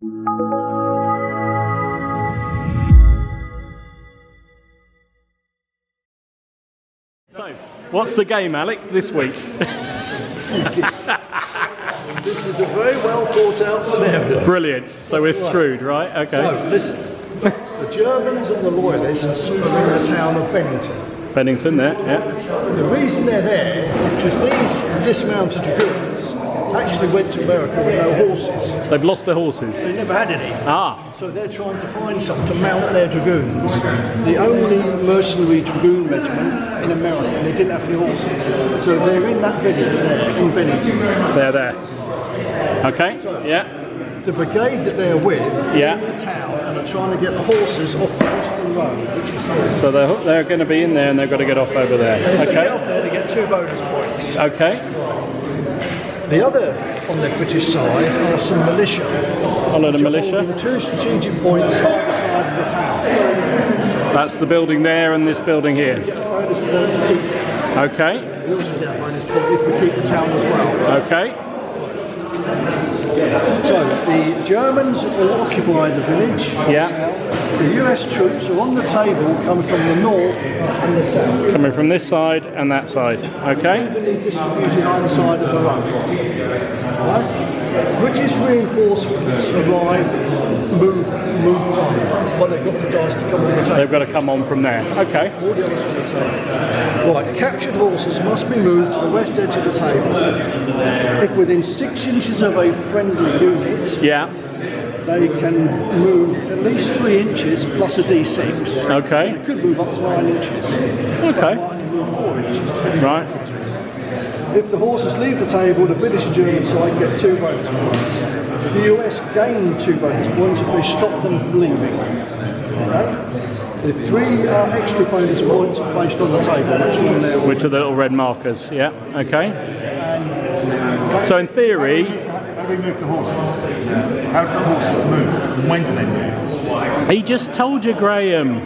So, what's the game, Alec, this week? This is a very well thought out scenario. Brilliant. So we're screwed, right? Okay. So, listen. The Germans and the loyalists are in the town of Bennington. Bennington there, yeah. The reason they're there is these dismounted dragoons actually went to America with no horses. They've lost their horses? They never had any. Ah. So they're trying to find something to mount their dragoons. The only mercenary dragoon regiment in America, and they didn't have any horses. So they're in that village there, in Bennington. They're there. Okay, so, yeah. The brigade that they're with is yeah. in the town and are trying to get the horses off the Western Road, which is here. So they're going to be in there and they've got to get off over there. And if okay. they get off there, they get 2 bonus points. Okay. Right. The other, on the British side, are some militia. Follow the militia. 2 strategic points on the side of the town. That's the building there and this building here. You get a bonus point to keep them. Okay. We also get a bonus point if we keep the town as well. Okay. So, the Germans will occupy the village. Yeah. The US troops are on the table coming from the north and the south. Coming from this side and that side. Okay. Distributed either side of the road. Right? British reinforcements arrive, move on. But they've got the dice to come on the table. They've got to come on from there. Okay. All the others on the table. Right, captured horses must be moved to the west edge of the table. If within 6 inches of a friendly unit, yeah. they can move at least 3 inches plus a d6. Okay. So they could move up to 9 inches. Okay. But might only move 4 inches. Right. If the horses leave the table, the British and German side get 2 bonus points. The US gain 2 bonus points if they stop them from leaving. Okay? The 3 extra bonus points are placed on the table, which are the little red markers. Yeah. Okay. So in theory, how do we move the horses? How do the horses move? And when do they move? he just told you, Graham.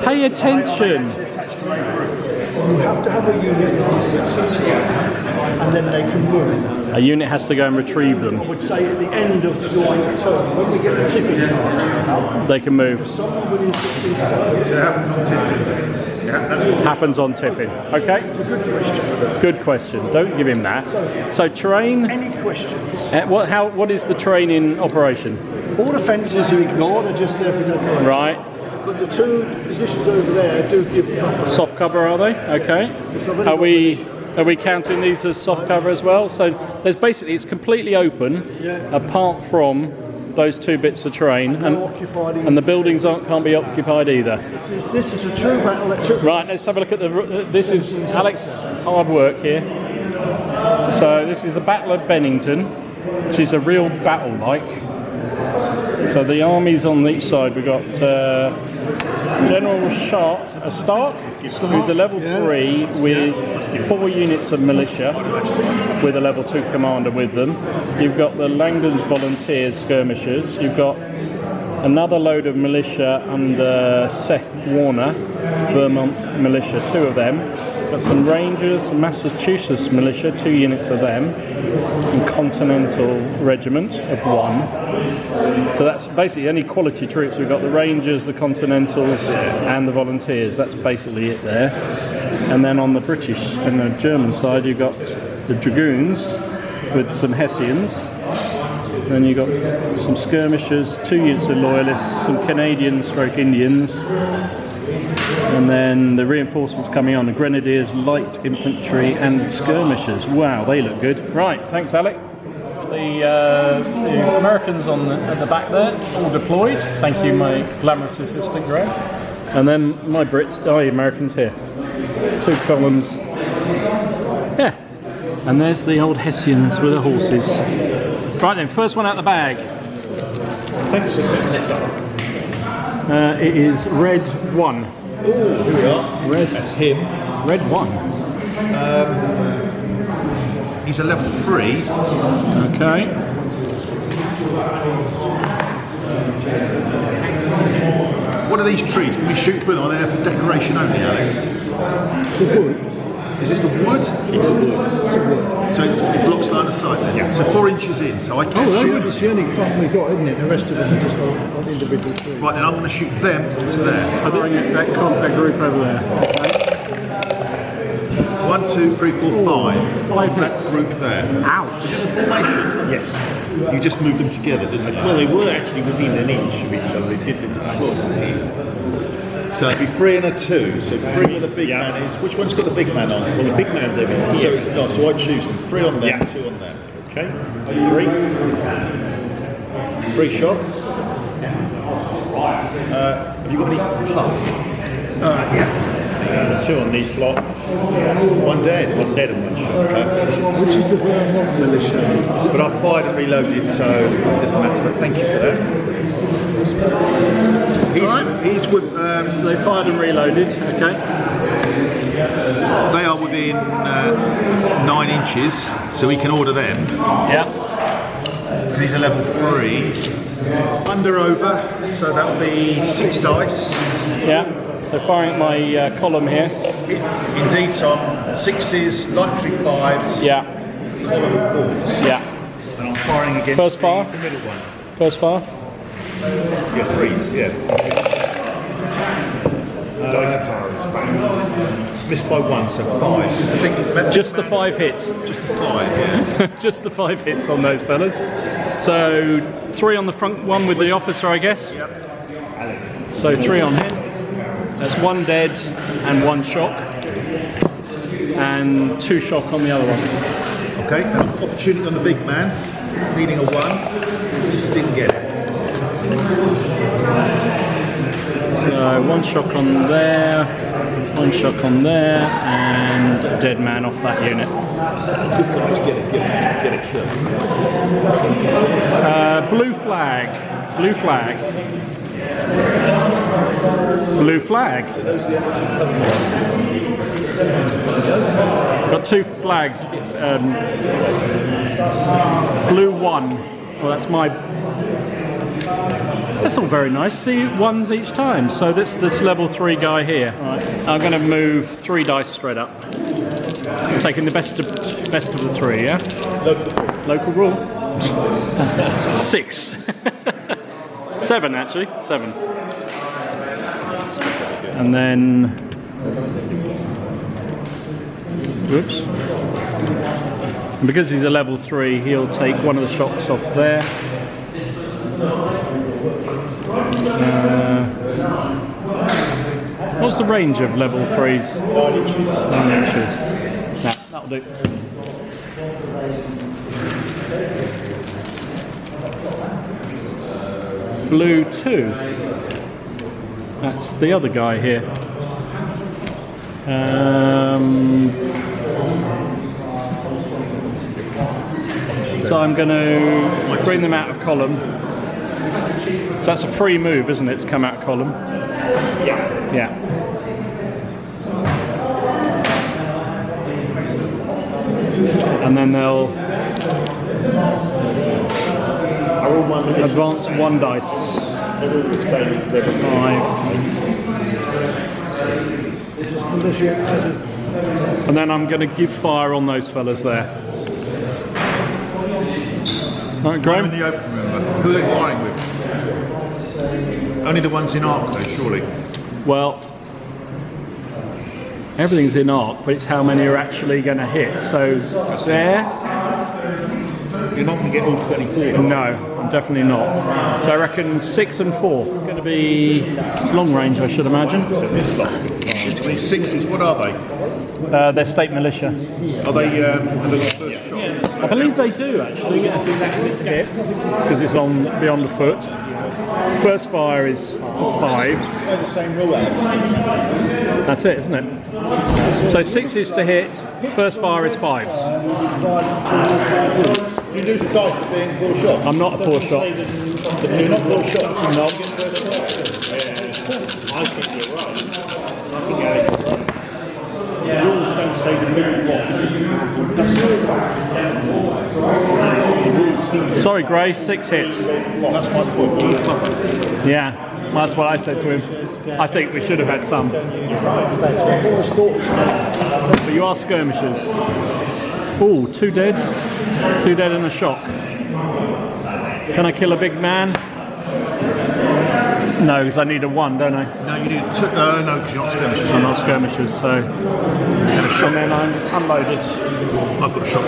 Pay attention. You have to have a unit within 6 inches, and then they can move. A unit has to go and retrieve them. I would say at the end of your turn, when we get the tipping card turn up, they can move. Someone within 6 inches. So it happens on tipping. Yeah, that's the happens on tipping. Okay. It's a good question. Good question. Don't give him that. So terrain. Any questions? What is the training operation? All the fences you ignore, they're just there for decoration. Right. But the 2 positions over there do give cover. Soft cover, are they? Okay. Are we counting these as soft cover as well? So there's basically, it's completely open, apart from those 2 bits of terrain, and the buildings can't be occupied either. This is a true battle. Right, let's have a look at this is Alec's hard work here. So this is the Battle of Bennington, which is a real battle like. So the armies on each side, we've got General Stark, who's a level 3 with 4 units of militia, with a level 2 commander with them. You've got the Langdon's Volunteers skirmishers. You've got another load of militia under Seth Warner, Vermont militia, 2 of them. Got some Rangers, Massachusetts militia, 2 units of them, and Continental Regiment of 1. So that's basically any quality troops. We've got the Rangers, the Continentals, and the Volunteers. That's basically it there. And then on the British and the German side, you've got the Dragoons with some Hessians. Then you've got some skirmishers, 2 units of loyalists, some Canadian/Indians. And then the reinforcements coming on, the Grenadiers, light infantry and skirmishers. Wow, they look good. Right, thanks Alec. The Americans at the back there, all deployed. Thank you, my glamorous assistant Graham. And then my Americans here. 2 columns. Yeah. And there's the old Hessians with the horses. Right then, first one out the bag. Thanks for setting this up. It is red 1. Oh, here we are. Red. That's him. Red 1. He's a level 3. Okay. What are these trees? Can we shoot through them? Are they there for decoration only, Alex? The wood. Is this a wood? It's a wood. It's a wood. So it blocks line of sight then? Yeah. So 4 inches in, so I can't shoot. It's the only clump we've got, isn't it? The rest of them are just on individual trees. Right, then I'm going to shoot them to there. I'll bring that group over there. Okay. 1, 2, 3, 4, 5. 5 That hits. group there. Ouch. Is this a formation? Yes. You just moved them together, didn't you? Well, they were actually within an inch of each other. They did it. So it'd be 3 and a 2. So 3 where the big man is. Which one's got the big man on? Well, the big man's over here. So it's not. So I choose them. 3 on them, Yeah. 2 on them. Okay. 3. 3 shot. Have you got any puff? Yeah. 2 on these lot. 1 dead. 1 dead and 1 shot. Okay. Which is the Vermont militia? But I've fired and reloaded, so it doesn't matter. But thank you for that. He's with. So they fired and reloaded. Okay. They are within 9 inches, so we can order them. Yeah. He's a level 3. Under over, so that'll be 6 dice. Yeah. So firing at my column here. Indeed, so I'm 6s, light 5s, Yeah. column 4s. Yeah. And I'm firing against First fire? the middle one. First fire. Yeah, 3s, yeah. Dice tower is back. Missed by 1, so 5. Just the 5 hits. Just the 5, yeah. Just the 5 hits on those fellas. So 3 on the front one with the officer, I guess. Yep. So 3 on him. That's 1 dead and 1 shock. And 2 shock on the other one. Okay, opportunity on the big man. Needing a 1. Didn't get it. So 1 shock on there, 1 shock on there, and a dead man off that unit. Good guys, get a kill. Blue flag. Blue flag. Blue flag. Got 2 flags. Blue 1. Well, that's my. That's all very nice. See, 1s each time. So this level 3 guy here. Right. I'm going to move 3 dice straight up. Taking the best of the 3. Yeah. Local rule. 6. 7 actually. 7. And then. Whoops. And because he's a level 3, he'll take one of the shocks off there. What's the range of level 3s? 9 inches. 9 inches. Nah, that'll do. Blue 2. That's the other guy here. So I'm going to bring them out of column. So that's a free move, isn't it, to come out of column? Yeah. Yeah. And then they'll advance 1 dice. Level 5. And then I'm going to give fire on those fellas there. All right, Graham? I'm in the open, remember. Who are they firing with? Only the ones in arc, though, surely. Well, everything's in arc, but it's how many are actually going to hit. So there. You're not going to get all 24. No, I'm definitely not. So I reckon 6 and 4. Going to be it's long range, I should imagine. Between 6s, what are they? They're state militia. Are they the first shot? I believe they do actually get a hit because it's on beyond a foot. First fire is 5s. The same rule, Alex. That's it, isn't it? So 6s to hit. First fire is 5s. Do you lose the dice for being poor shots? I'm not a poor shot. But you're not poor shots. No. I think you're right. I think Alex is right. The rules don't say the middle block. Sorry, Gray, 6 hits. That's my point. Yeah, that's what I said to him. I think we should have had some. But you are skirmishers. Oh, 2 dead. 2 dead and a shock. Can I kill a big man? No, because I need a 1, don't I? No, you need 2. No, because you're not skirmishers. I'm not skirmishers, so. And a shot. And then I'm unloaded. I've got a shot.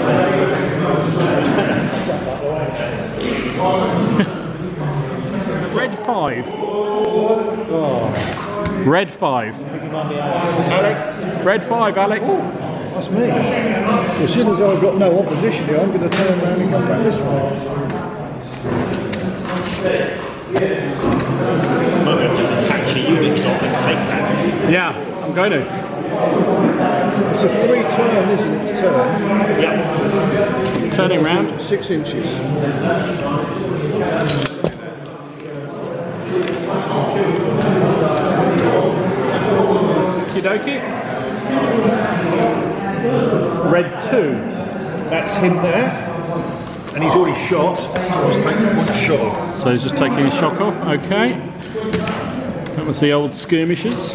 Red 5. Red 5. Alex? Red 5, Alec. That's me. Well, as soon as I've got no opposition here, I'm going to turn around and come back this way. Just attack the unit block and take that. Yeah, I'm going to. It's a free turn, isn't it? It's turn. Yeah. Turning round. 6 inches. Okie dokie. Red 2. That's him there. And he's already shot, so I'll just make the point of shot off. So he's just taking his shock off. Okay. That was the old skirmishers.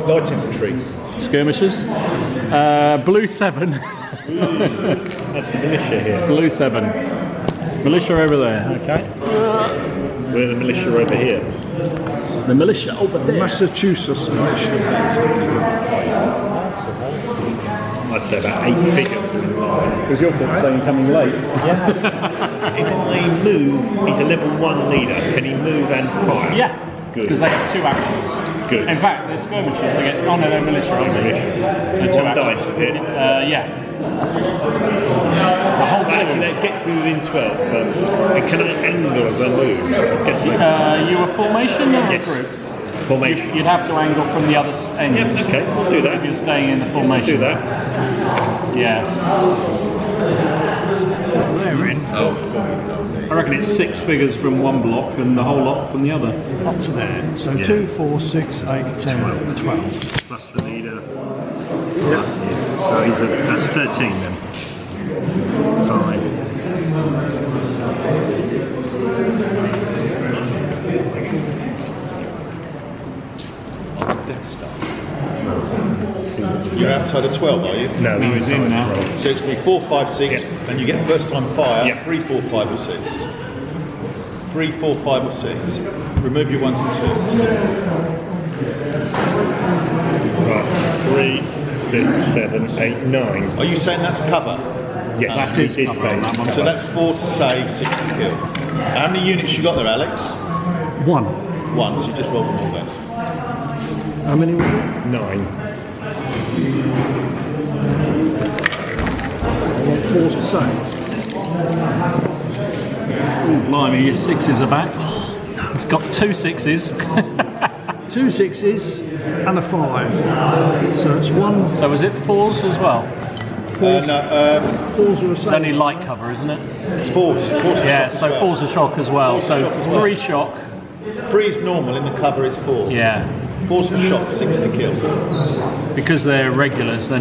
Light infantry. Skirmishers. Blue 7. That's the militia here. Blue 7. Militia over there. Okay. We're the militia over here. The militia over there. Massachusetts militia. I'd say about 8 figures in line. Because you're saying coming late. If I move, he's a level 1 leader. Can he move and fire? Yeah. Good. Because they have 2 actions. Good. In fact, they're skirmishers. They get. Oh no, they're militia. Aren't they? Militia. So 2 1 dice, actions. is it? Yeah. The whole Actually, team. that gets me within 12. And can I angle as I move? I'm guessing. You a formation or Yes. a group? Formation. You'd have to angle from the other end. Yep, okay, we'll do that. If you're staying in the formation. Do that. Yeah. They're in. I reckon it's 6 figures from one block and the whole lot from the other. Up to there. So Yeah. 2, 4, 6, 8, 10, 12. Plus the leader. Yeah. So that's 13 then. Fine. Death Star. You're outside of 12, are you? No, he was in now. So it's going to be 4, 5, 6, Yeah. and you get first time fire, Yeah. 3, 4, 5 or 6. 3, 4, 5 or 6. Remove your 1s and 2s. Right. 3, 6, 7, 8, 9. Are you saying that's cover? Yes, That we is did cover say on that one. So that's 4 to save, 6 to kill. How many units you got there, Alex? 1. 1, so you just roll them all then. How many was it? 9. I want 4 to save. Oh, blimey, your 6s are back. It's got 2 6s. 2 6s and a 5. So it's 1. So is it 4s as well? No, 4s are a It's save. only light cover, isn't it? it's 4s. 4s Yeah, so 4's a shock as well. 4's a So shock as well. 3 shock. 3 is normal, in the cover is 4. Yeah. 4's for shock, 6 to kill. Because they're regulars, they're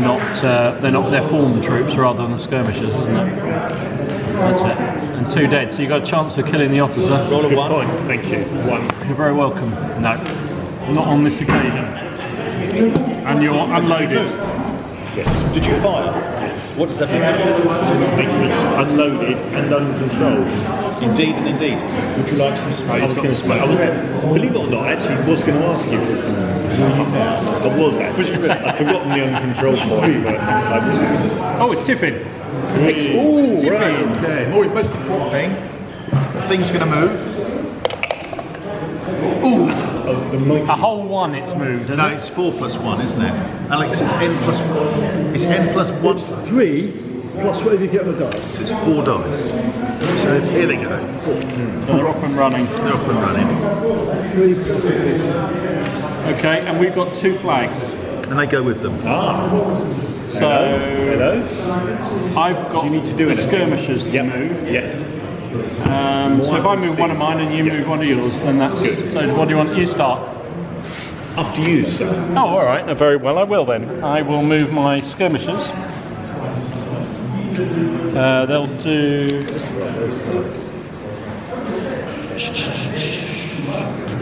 formed troops rather than the skirmishers, isn't it? That's it. And 2 dead, so you got a chance of killing the officer. Roll a Good 1. point, thank you. 1. You're very welcome. No, not on this occasion. And you're unloaded. Yes. Did you fire? Yes. What does that mean? Makes me unloaded and uncontrolled. Indeed and indeed. Would you like some space? I was going to say, believe it or not, I actually was going to ask you for some. I was actually. I'd forgotten the uncontrolled point, but Oh, it's Tiffin. Ooh, Tiffin. right, okay. Most important thing, thing's going to move. Ooh. the mighty. A whole 1 it's moved, No, hasn't it's 4 plus 1, isn't it? Alex, it's n plus 1. It's n plus 1. 3 plus whatever you get on the dice. It's 4 dice. So here they go. 4. They're off and running. They're off and running. 3 plus a piece. Okay, and we've got 2 flags. And they go with them. So Hello? I've got You need to do the anything. skirmishers to Yep. move. Yes. So if I move one of mine and you move one of yours, then that's Good. So what do you want? You start. After you, sir. Oh, all right. Very well. I will then. I will move my skirmishers. They'll do.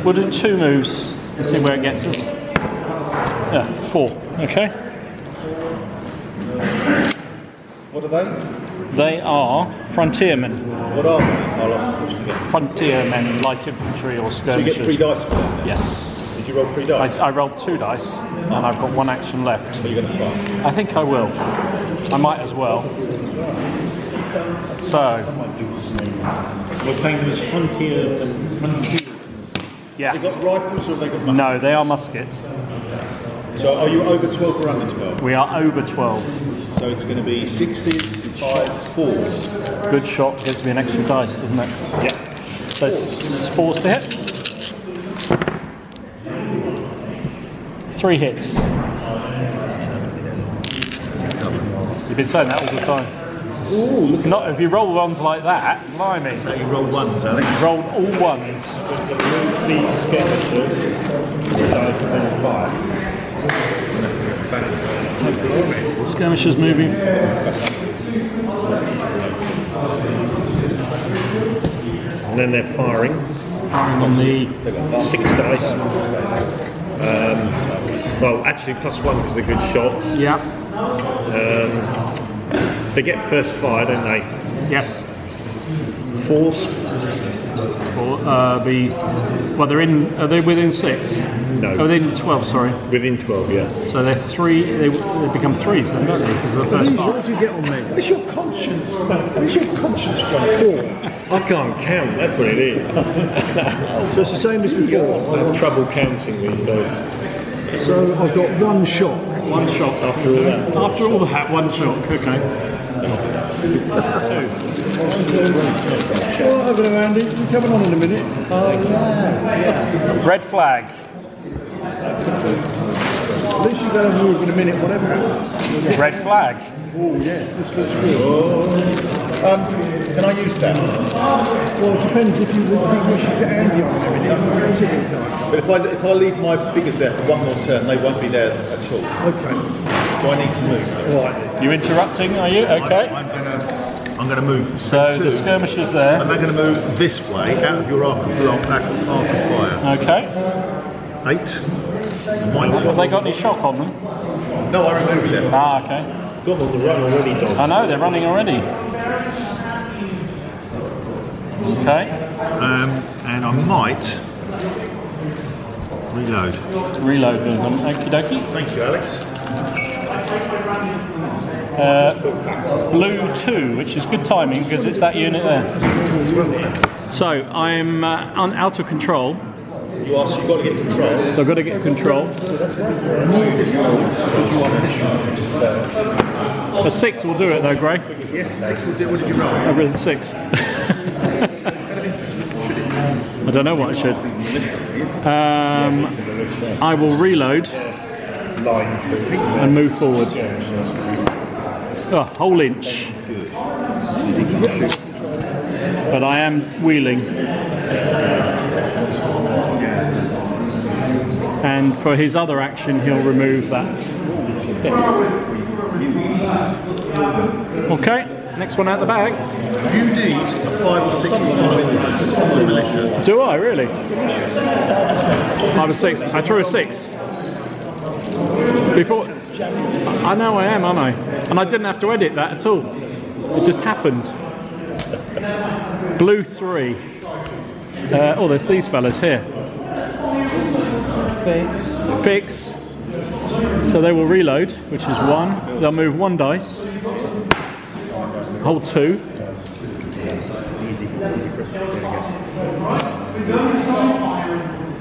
We'll do 2 moves. Let's see where it gets us. Yeah, 4. Okay. What are they? They are frontiermen. What are they? I'll ask the question again. Frontiermen, light infantry or So you skirmishers. get 3 dice for that then? Yes. Did you roll 3 dice? I rolled 2 dice, and I've got 1 action left. So you're going to fire? I think I will. I might as well. So, We're playing them as frontier and yeah. Have they got rifles or have they got muskets? No, they are musket. So are you over 12 or under 12? We are over 12. So it's going to be 6s, 5s, 4s. Good shot gives me an extra dice, doesn't it? yeah. So 4s to hit. 3 hits. You've been saying that all the time. Ooh, look Not if you roll ones like that, blimey. at you rolled 1s, Alex. Rolled all ones. These skirmishers, 3 dice and then 5. Skirmishers moving. And then they're firing. Firing on the 6 dice. Well, actually +1 because they're good shots. yeah. They get first fire, don't they? Yes. 4s? Or, well, they're in. Are they within 6? No. Oh, within 12. Sorry. Within 12, yeah. So they're 3. They become 3s then, don't they? Because of the first fire. What do you get on me? What's your conscience? What's your conscience, John? 4. I can't count, that's what it is. So it's the same as before. I have trouble counting these days. So I've got 1 shot. 1 shot After all that. After all that, 1 shot. Okay. Oh, over there, Andy. You're coming on in a minute. Red flag. At least you're going to move in a minute, whatever happens. Red flag. Oh, yes, this looks good. Can I use that? Well, it depends if you wish to get Andy on in a minute. It's not going to But if I leave my figures there for 1 more turn, they won't be there at all. Okay. So I need to move. Right. You interrupting? Are you okay? I'm going to move. So Step 2. the skirmishers there. And they're going to move this way, out of your arc of fire. Okay. 8. Have they got any shock on them? No, I removed them. Ah, okay. Got them on the run already, Don. I know they're running already. Okay. And I might reload. Reload them. Okie dokie. Thank you, Alex. Blue 2, which is good timing because it's that unit there. So I'm out of control. You've got to get control. So I've got to get control. Because you are A 6 will do it though, Gray. Yes, 6 will do. What did you roll? I've written 6. I don't know what I should. I will reload and move forward. Oh, whole inch. But I am wheeling. And for his other action, he'll remove that. Okay, next one out the bag. You need a 5 or 6 militia. Do I really? I was 6. I threw a 6. Before. I know I am, aren't I? And I didn't have to edit that at all. It just happened. Blue 3. Oh, there's these fellas here. Fix. So they will reload, which is 1. They'll move 1 dice. Hold 2.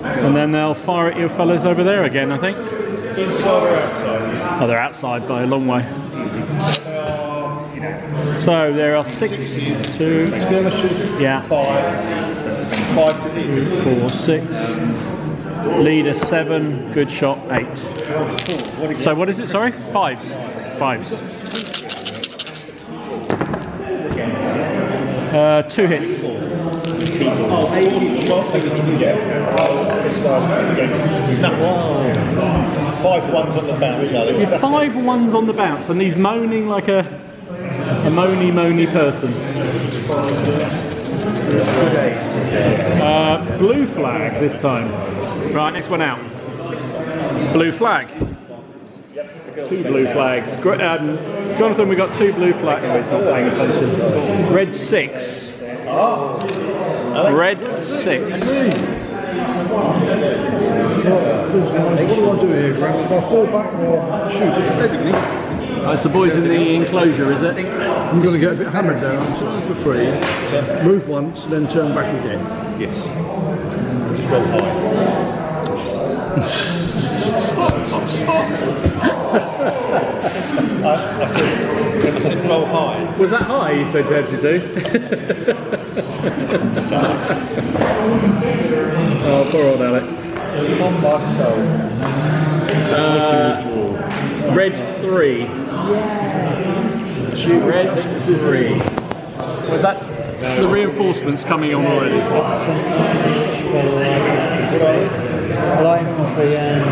And then they'll fire at your fellas over there again, I think. Inside or outside? Oh, they're outside by a long way. So there are 6, 2, Skirmishers, yeah, 5s it is. 4, 6. Leader 7, good shot 8. So what is it? Sorry, 5s. 5s. 2 hits. Oh, 5 1s on the bounce, Alex. That's 5 1s on the bounce, and he's moaning like a moany person. Blue flag this time. Right, next one out. Blue flag. 2 blue flags. Jonathan, we got 2 blue flags. Red 6. Red 6. What do I do here, Graham? Should I fall back or shoot it steadily? It's the boys in the enclosure, is it? I'm going to get a bit hammered down, 6 for 3, move once, then turn back again. Yes. Just roll high. I said roll high. Was that high you said you had to do? Oh, poor old Alec. On my soul. Red 3. Red 3. Was that the reinforcements coming on already? Light infantry and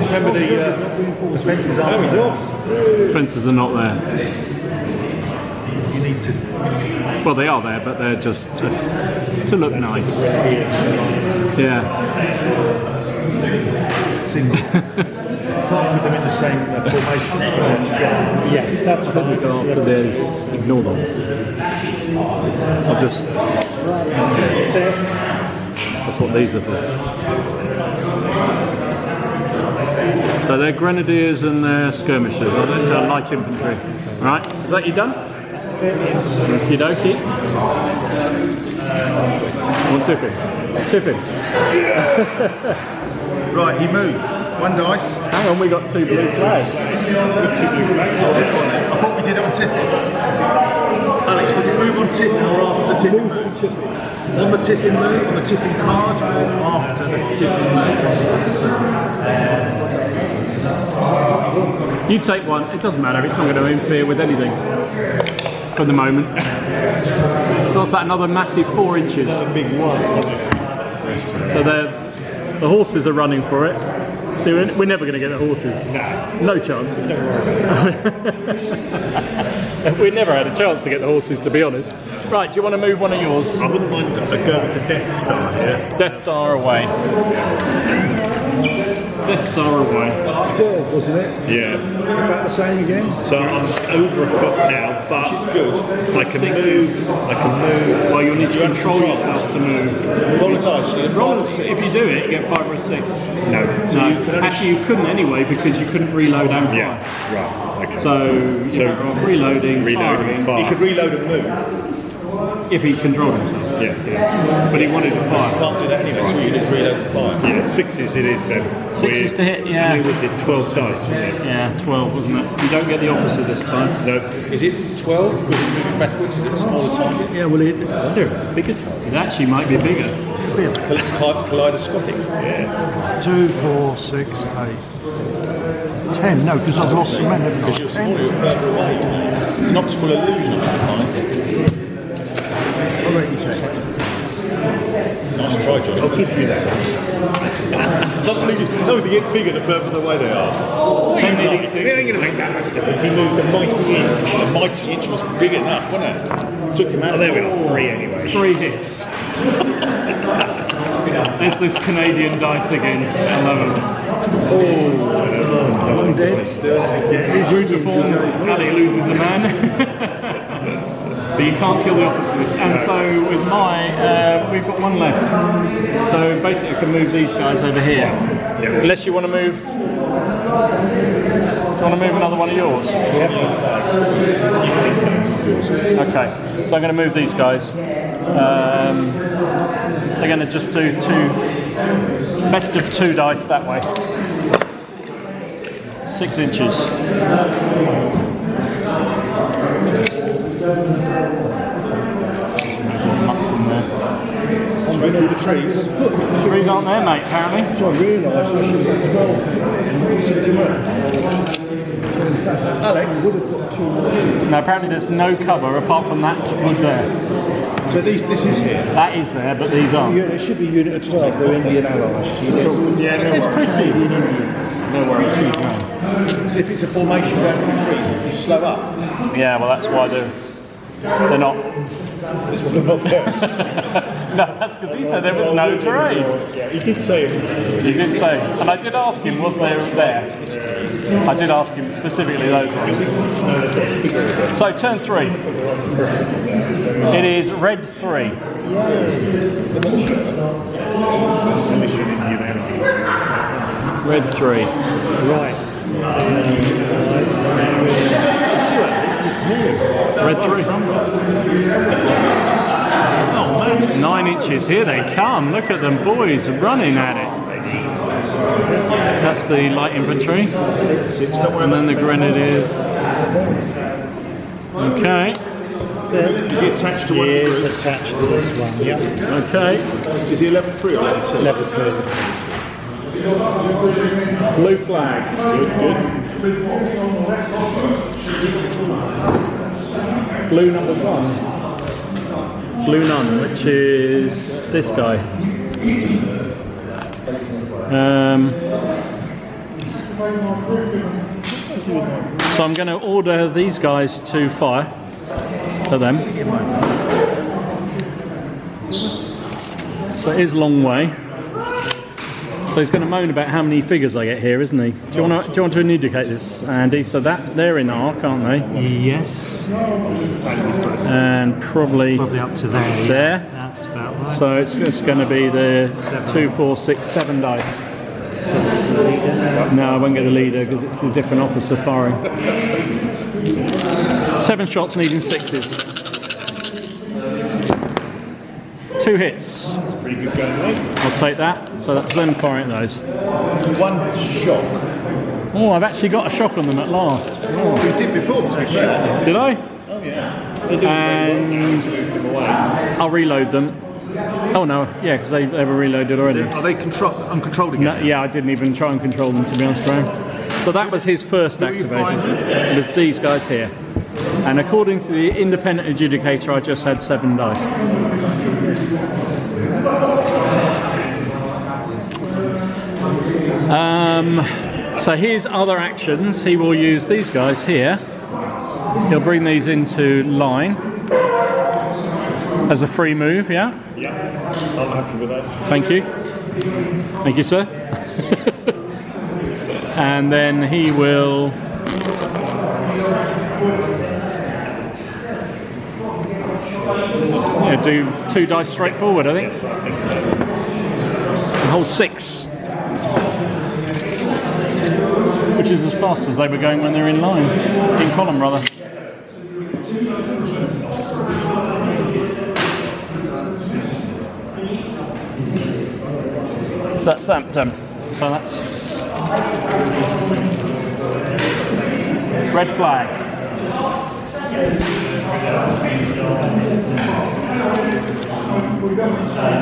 Remember the fences aren't there. Fences are not there. You need to. Well, they are there, but they're just to look nice. Yeah. Single. Can't put them in the same formation together. yes, that's What we go after theirs, ignore them. I'll just. That's what these are for. So they're grenadiers and they're skirmishers. They're light infantry. Right? Is that you done? Okie dokie. One tipping. Tipping. Right, he moves. 1 dice. Hang on, we got 2 blue flags. I thought we did it on tipping. Alex, does it move on tipping or after the tipping moves? On the tipping move, on the tipping card, or after the tipping moves? You take one, it doesn't matter, it's not going to interfere with anything for the moment. So what's that, another massive 4 inches? Big one. So the horses are running for it. So we're never going to get the horses. No chance. Don't worry. We never had a chance to get the horses, to be honest. Right, do you want to move one of yours? I wouldn't mind go with the Death Star here. Death Star away. Death Star away. 12, wasn't it? Yeah. About the same again? So I'm over a foot now, but Which is good. I can move. I can move. Well, you'll need to control yourself to move. Roll a dice, you get 5 or 6. If you do it, you get 5 or a 6. No. No, actually you couldn't anyway because you couldn't reload and fire. Yeah. Right. Okay. So you're better off reloading, firing, fire. He could reload and move. if he controlled himself. Yeah. But he wanted to fire. Can't do that anyway, so you just reload and fire. Yeah. 6s it is then. 6s to hit, yeah. How many was it? 12 dice, wasn't it? Yeah, 12, wasn't it? You don't get the officer this time. No. Is it 12? Because it's moving backwards, is it a smaller target? Yeah, well, I wonder if it's a bigger target. It actually might be bigger. It's kaleidoscopic. Yes. 2, 4, 6, 8, 10. No, because I've lost some men, haven't I? Because you're smaller, you're further away. It's an optical illusion of the time. I reckon 10. Nice try, John. I'll give you that. Sometimes they get bigger the further away they are. It ain't going to make that much difference. He moved a mighty inch. The mighty inch was big enough, wasn't it? Took him out. Oh, there we are. 3 anyway. 3 hits. There's this Canadian dice again. 11. One dead. True to form, Ali loses a man. But you can't kill the officers. And so with we've got 1 left. So basically I can move these guys over here. Unless you want to move... Do you want to move another one of yours? Okay, so I'm going to move these guys. They're going to just do 2, best of 2 dice that way. 6 inches. Straight through the trees. Trees aren't there, mate, apparently. So I realised I should have got 12. Alex. Would have got 2 more. No, apparently there's no cover apart from that wood there. So this is here. That is there, but these aren't. Yeah, there should be unit of 12, they're Indian allies. It's pretty. No worries. So if it's a formation going through trees, you slow up. Yeah, well that's why they're not. This one they're not there. No, that's because he said there was no terrain. Yeah, he did say it. He did say. And I did ask him, was there there? I did ask him specifically those ones. So turn 3. It is red 3. Red 3. Right. Red 3. 9 inches. Here they come. Look at them boys running at it. That's the light infantry. And then the grenadiers. Okay. Is he attached to one He of the is groups? attached to this one, yeah. Okay. Is he level 3 or level 2? Level 2. Blue flag. Good. Blue number 1. Blue none, which is this guy. So I'm going to order these guys to fire for them. So it is a long way. So he's going to moan about how many figures I get here, isn't he? Do you want to indicate this, Andy? So that they're in arc, aren't they? Yes. And probably Up to there. there. That's about right. So it's just going to be the 2, 4, 6, 7 dice. No, I won't get the leader because it's a different officer firing. 7 shots needing 6s. 2 hits. That's pretty good going, mate. I'll take that. So that's them firing at those. 1 shock. Oh, I've actually got a shock on them at last. Oh. We did before, to be fair. Did I? Oh, yeah. They do And I'll reload them. Oh no, yeah, because they were reloaded already. Are they uncontrolled again? No, yeah, I didn't even try and control them, to be honest, Graham. So that was his first activation. It was these guys here. And according to the independent adjudicator, I just had 7 dice. So here's other actions. He will use these guys here. He'll bring these into line as a free move, yeah? Yeah, I'm happy with that. Thank you. Thank you, sir. And then he will do 2 dice straight forward, I think. Yes, I think so. A whole 6. Which is as fast as they were going when they're in line. In column, rather. So that's that done. So that's red flag.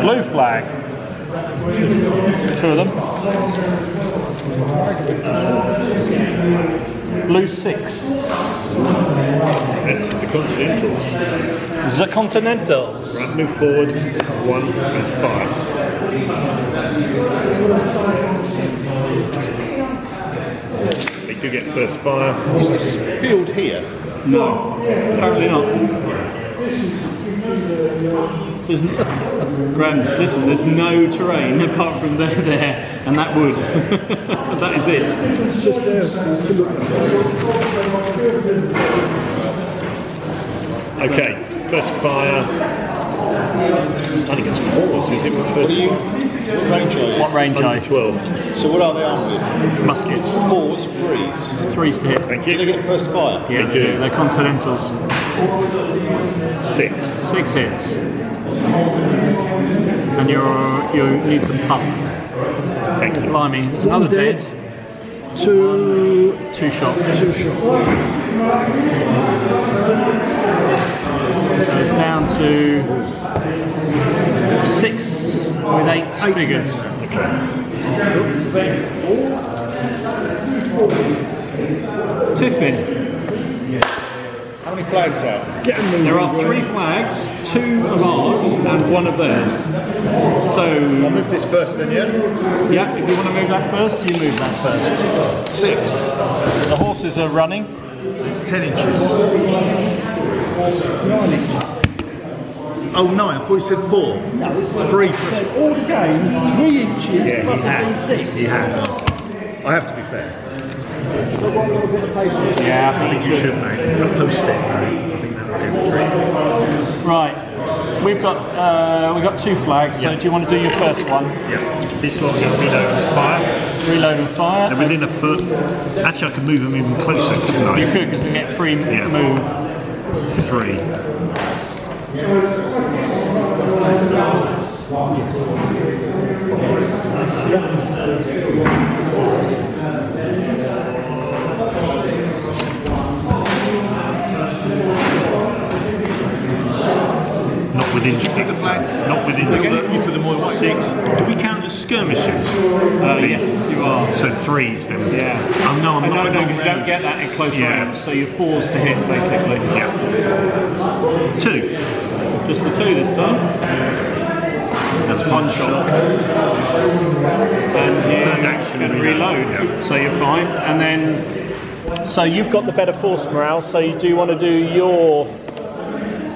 Blue flag. 2 of them. Blue 6. That's the Continentals. The Continentals. Right, move forward, 1 and 5. They do get first fire. Is this field here? No, apparently not. There's no, Graham, listen, there's no terrain apart from there, and that wood. That is it. Just there to look. Okay, first fire. I think it's 4s, is it? First What range are you? What range are you? 12. So what are they armed with? Muskets. 4s, 3s. 3s to hit. Thank Do they you. get first fire? Yeah, They do. They're Continentals. 6. 6 hits. And you need some puff. Thank you. Blimey, there's another dead. dead. 2 shot. 2 shot. Goes down to 6 with 8 figures. Okay. Tiffin. How many flags out? There are 3 flags, 2 of ours and 1 of theirs. So, I'll move this first then, yeah? yeah, if you want to move that first, you move that first. 6. The horses are running. It's 10 inches. Oh, 9. I thought you said 4. No, it's 3 So plus. all the game, 3 inches plus a D6. He has. I have to be fair. So I've got a little bit of paper. Yeah, I think you should, mate. A post-it, mate. I think that would do the trick. Right. We've got 2 flags. So do you want to do your first one? Yeah. This one, reload and fire. Reload and fire. They're within a foot. Actually, I could move them even closer, couldn't I? You could, because they get free move. 3. Not within 6. The flags. Not within You put them all away. 6. Do we count as skirmishes? Yes, you are. So 3s then. Yeah. Oh no, I'm not. No, because you don't get that in close Yeah. range, so you're forced to hit basically. Yeah. 2. Just the 2 this time. That's one shot. And Third you action, can reload, yeah. so you're fine. And then, so you've got the better force morale, so you do want to do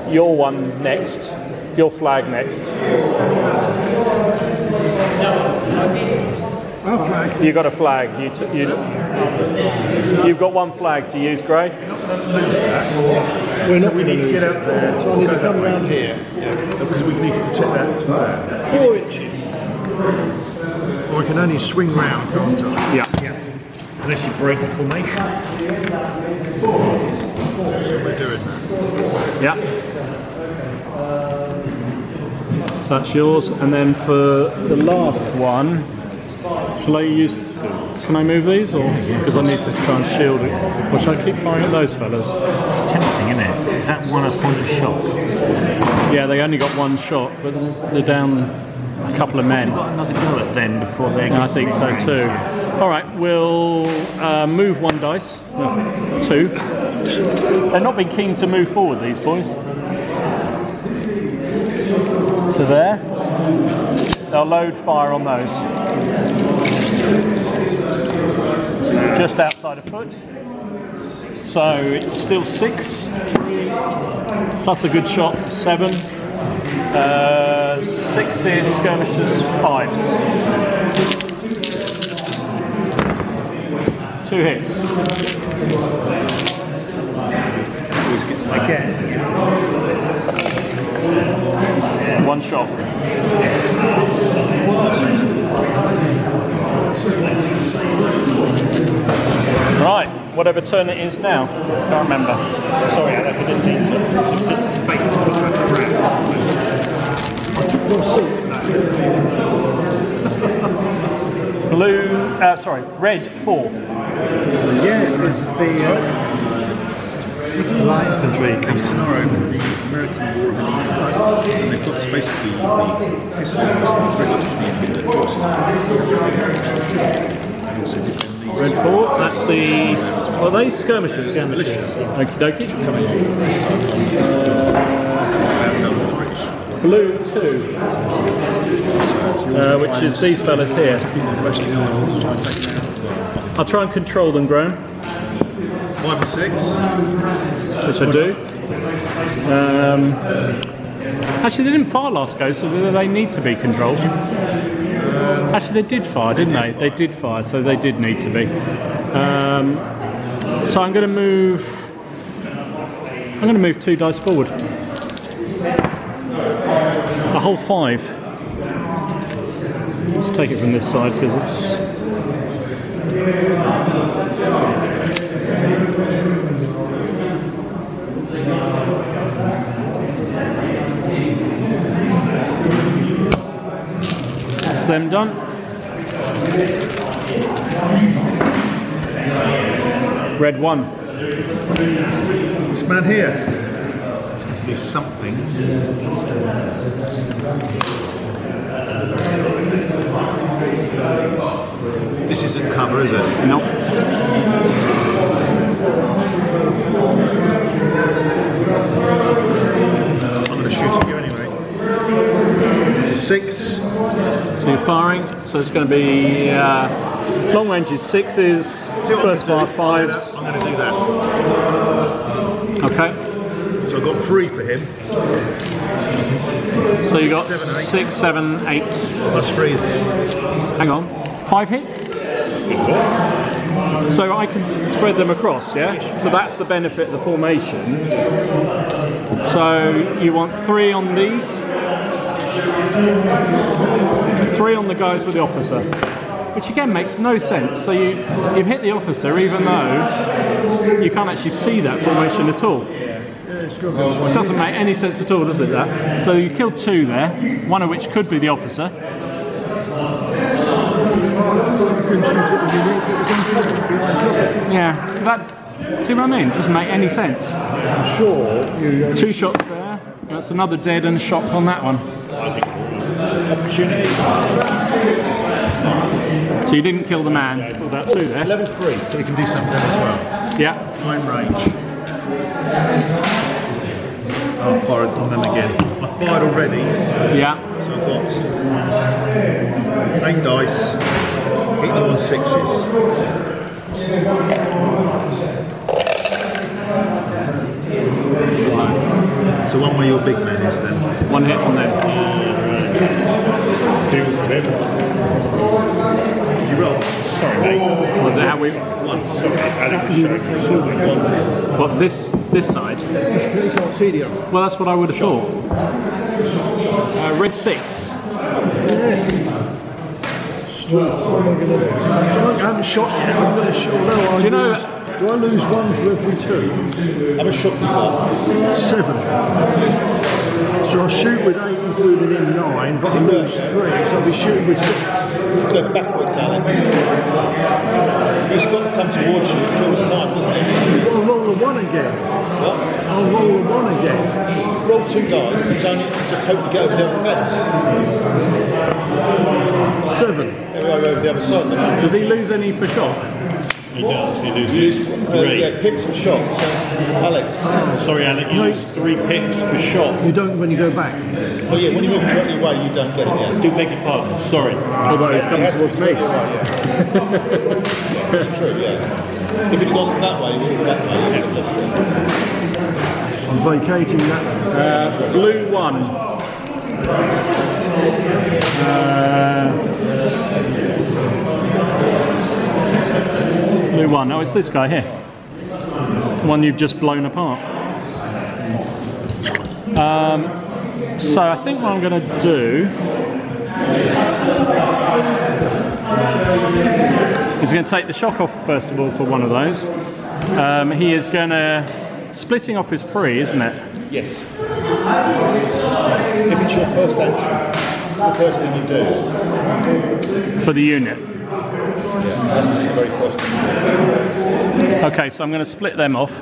your one next, your flag next. Our flag. You got a flag. You've got 1 flag to use, Gray. We're not We need to get out there. So I need to come round here. Because we need to protect that. 4 inches. Or I can only swing round, can't I? Yeah. Unless you break the formation. So we're doing that. Yeah. So that's yours, and then for the last one, shall I use? Can I move these, or because I need to try and shield it? Or shall I keep firing at those fellas? It's tempting, isn't it? Is that one a point of shock? Yeah, they only got 1 shot, but they're down a couple of men. We've got another go at them before they. I think so too. All right, we'll move 1 dice. 2. They've not been keen to move forward, these boys. To there. They'll load fire on those. Just outside a foot. So it's still 6. Plus a good shot, 7. 6 is skirmishers, 5s. 2 hits. Again. 1 shot. Right, whatever turn it is now. Can't remember. Sorry, Alec, I didn't mean to. Blue, red 4. Yes, it's the light infantry comes Scenario with the American War of and they've got basically the SS and the British being the forces. And also defend these. Red 4, that's the. Well, they skirmishers. Yeah, militias. Okie dokie. British. Blue 2, which is these fellas here. I'll try and control them, Graham. 5 and 6. Which I do. Actually, they didn't fire last go, so they need to be controlled. Actually, they did fire, didn't they? They did fire, so they did need to be. So I'm going to move. I'm going to move 2 dice forward. A whole 5. Let's take it from this side because it's. That's them done. Red 1. This man here do something. This isn't cover, is it? Nope. I'm going to shoot at you anyway. So 6. So you're firing. So it's going to be long range is 6s, first fire 5s. I'm going to do that. Okay. So I've got 3 for him. So you got 7, 8. 6, 7, 8. Plus 3 is Hang on, 5 hits? So I can spread them across, yeah? So that's the benefit of the formation. So you want 3 on these, 3 on the guys with the officer, which again makes no sense. So you've hit the officer even though you can't actually see that formation at all. It doesn't make any sense at all, does it, that? So you killed 2 there, one of which could be the officer. Yeah, so that, see what I mean? It doesn't make any sense. I'm sure you... 2 shots there, that's another dead and a shot on that one. Opportunity. So you didn't kill the man, you pulled out 2 there. level 3, so we can do something as well. Yeah. 9 range. I'll fire on them again. I fired already, Yeah. so I've got 8 dice, hit them on 6s. So one way your big man is then. 1 hit on them. Deals with him. Did you roll? Sorry, mate. Was it how we... Sorry, Alec was showing. What, this side? You can't see the other. Well, that's what I would have thought. Red 6. Yes. What am I going to do? I haven't shot yet. I'm going to shoot. Although Do you know... do I lose 1 for every 2? Have a shot you got. 7. So I shoot with 8 included in 9, but I lose 3, so I'll be shooting with 6. Go backwards, Alex. He's got to come towards you. It kills time, doesn't it? I'll roll a 1 again. What? I'll roll a 1 again. Roll 2 dice and don't just hope you get over the other fence. 7. There we go over the other side. Then. Does he lose any for shot? He does, he loses 3. Yeah, picks for shot. So, Alex. Sorry, Alec, you lose 3 picks per shot. You don't when you go back. Oh yeah, when you move directly away, you don't get it. Yeah. Do beg your pardon, sorry. Although he's coming towards me. That's true. Yeah. If it had gone that way, you that way. You would have I'm vacating that. Blue 1. Blue 1. Oh, it's this guy here. The one you've just blown apart. So I think what I'm going to do is going to take the shock off first of all for one of those. He is going to... Splitting off is free, isn't it? Yes. If it's your first action, it's the first thing you do. For the unit. Yeah, that's the very first thing you do. Okay, so I'm going to split them off.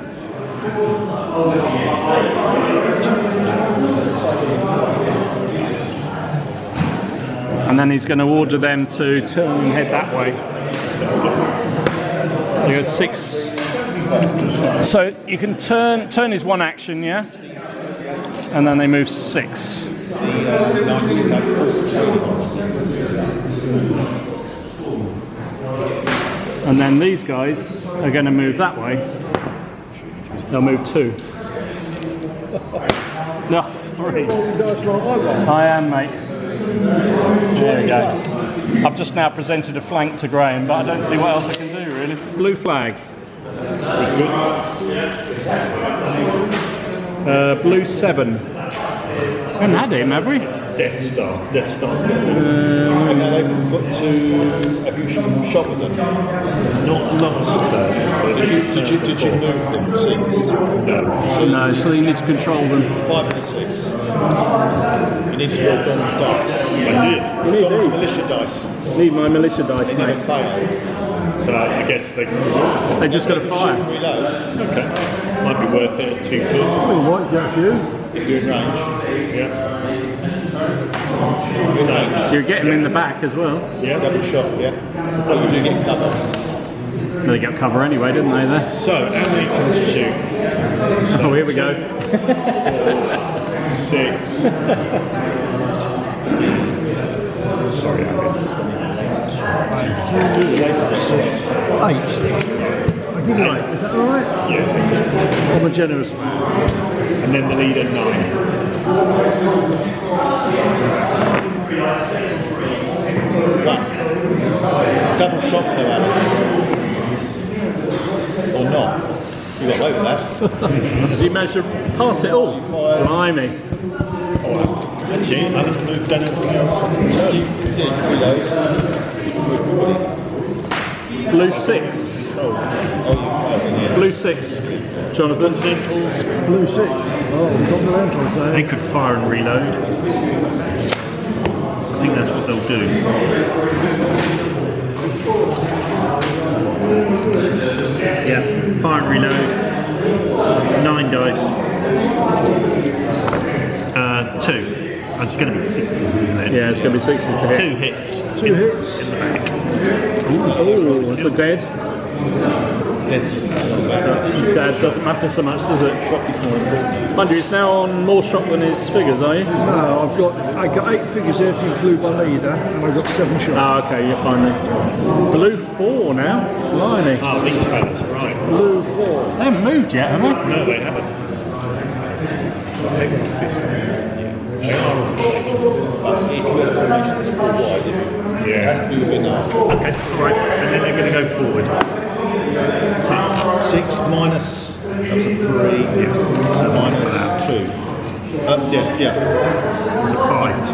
And then he's going to order them to turn and head that way. So you go 6. So you can turn is 1 action, yeah? And then they move 6. And then these guys are going to move that way. They'll move 2. No, 3. I am, mate. There we go. I've just now presented a flank to Graham, but I don't see what else I can do, really. Blue flag. Blue 7. We haven't had him, have we? Death Star. Death Star's got And now they've got to. Have you shot with them? not last turn. Did you move them? 6? No. No, so you need to control them. 5 and a 6. You need to roll Don's dice. I did. You need Don's these. militia dice. Need my militia dice, They never mate. failed. So I guess they can... They just got to Shoot fire. and reload Okay. Might be worth it at 2 feet. Oh, what, get a few? if you're in range. Yeah. You're in range. You get him in the back as well. Yeah. Double shot, yeah. But you do get cover. They got cover anyway, didn't they? There. So, how many can shoot? Oh, here we go. 6. Sorry, Alec. 8. I'll give you 8. Is that alright? Yeah, I'm a generous man. And then the leader 9. Wow. Double shot though, Alex. Or not. You got away with that. Did you manage to pass it all? Blimey. Actually, I haven't moved anything else. No, you did reload. Blue 6. Oh, you fired, yeah. Blue 6. Jonathan. Blue 6. Oh, continentals, eh? They could fire and reload. I think that's what they'll do. Yeah, fire and reload. 9 dice. 2. And it's going to be 6s, isn't it? Yeah, it's going to be 6s to hit. 2 hits. 2 hits. In the back. Oh, that's a dead. Dead. Dead doesn't matter so much, does it? Shock is more important. Mind you, he's now on more shock than his figures, are you? No, I got 8 figures here if you include my leader, and I've got 7 shots. Ah, okay, you're fine then. Blue 4 now. Blimey. Oh, these fellas, right. Blue 4. They haven't moved yet, have they? No, they haven't. I'll take this one. They are all formation. But if you had a formation that's 4 wide, it has to be within that. Okay, right. And then they're going to go forward. 6. 6 minus, that was a 3, so minus 2. Yeah. It's a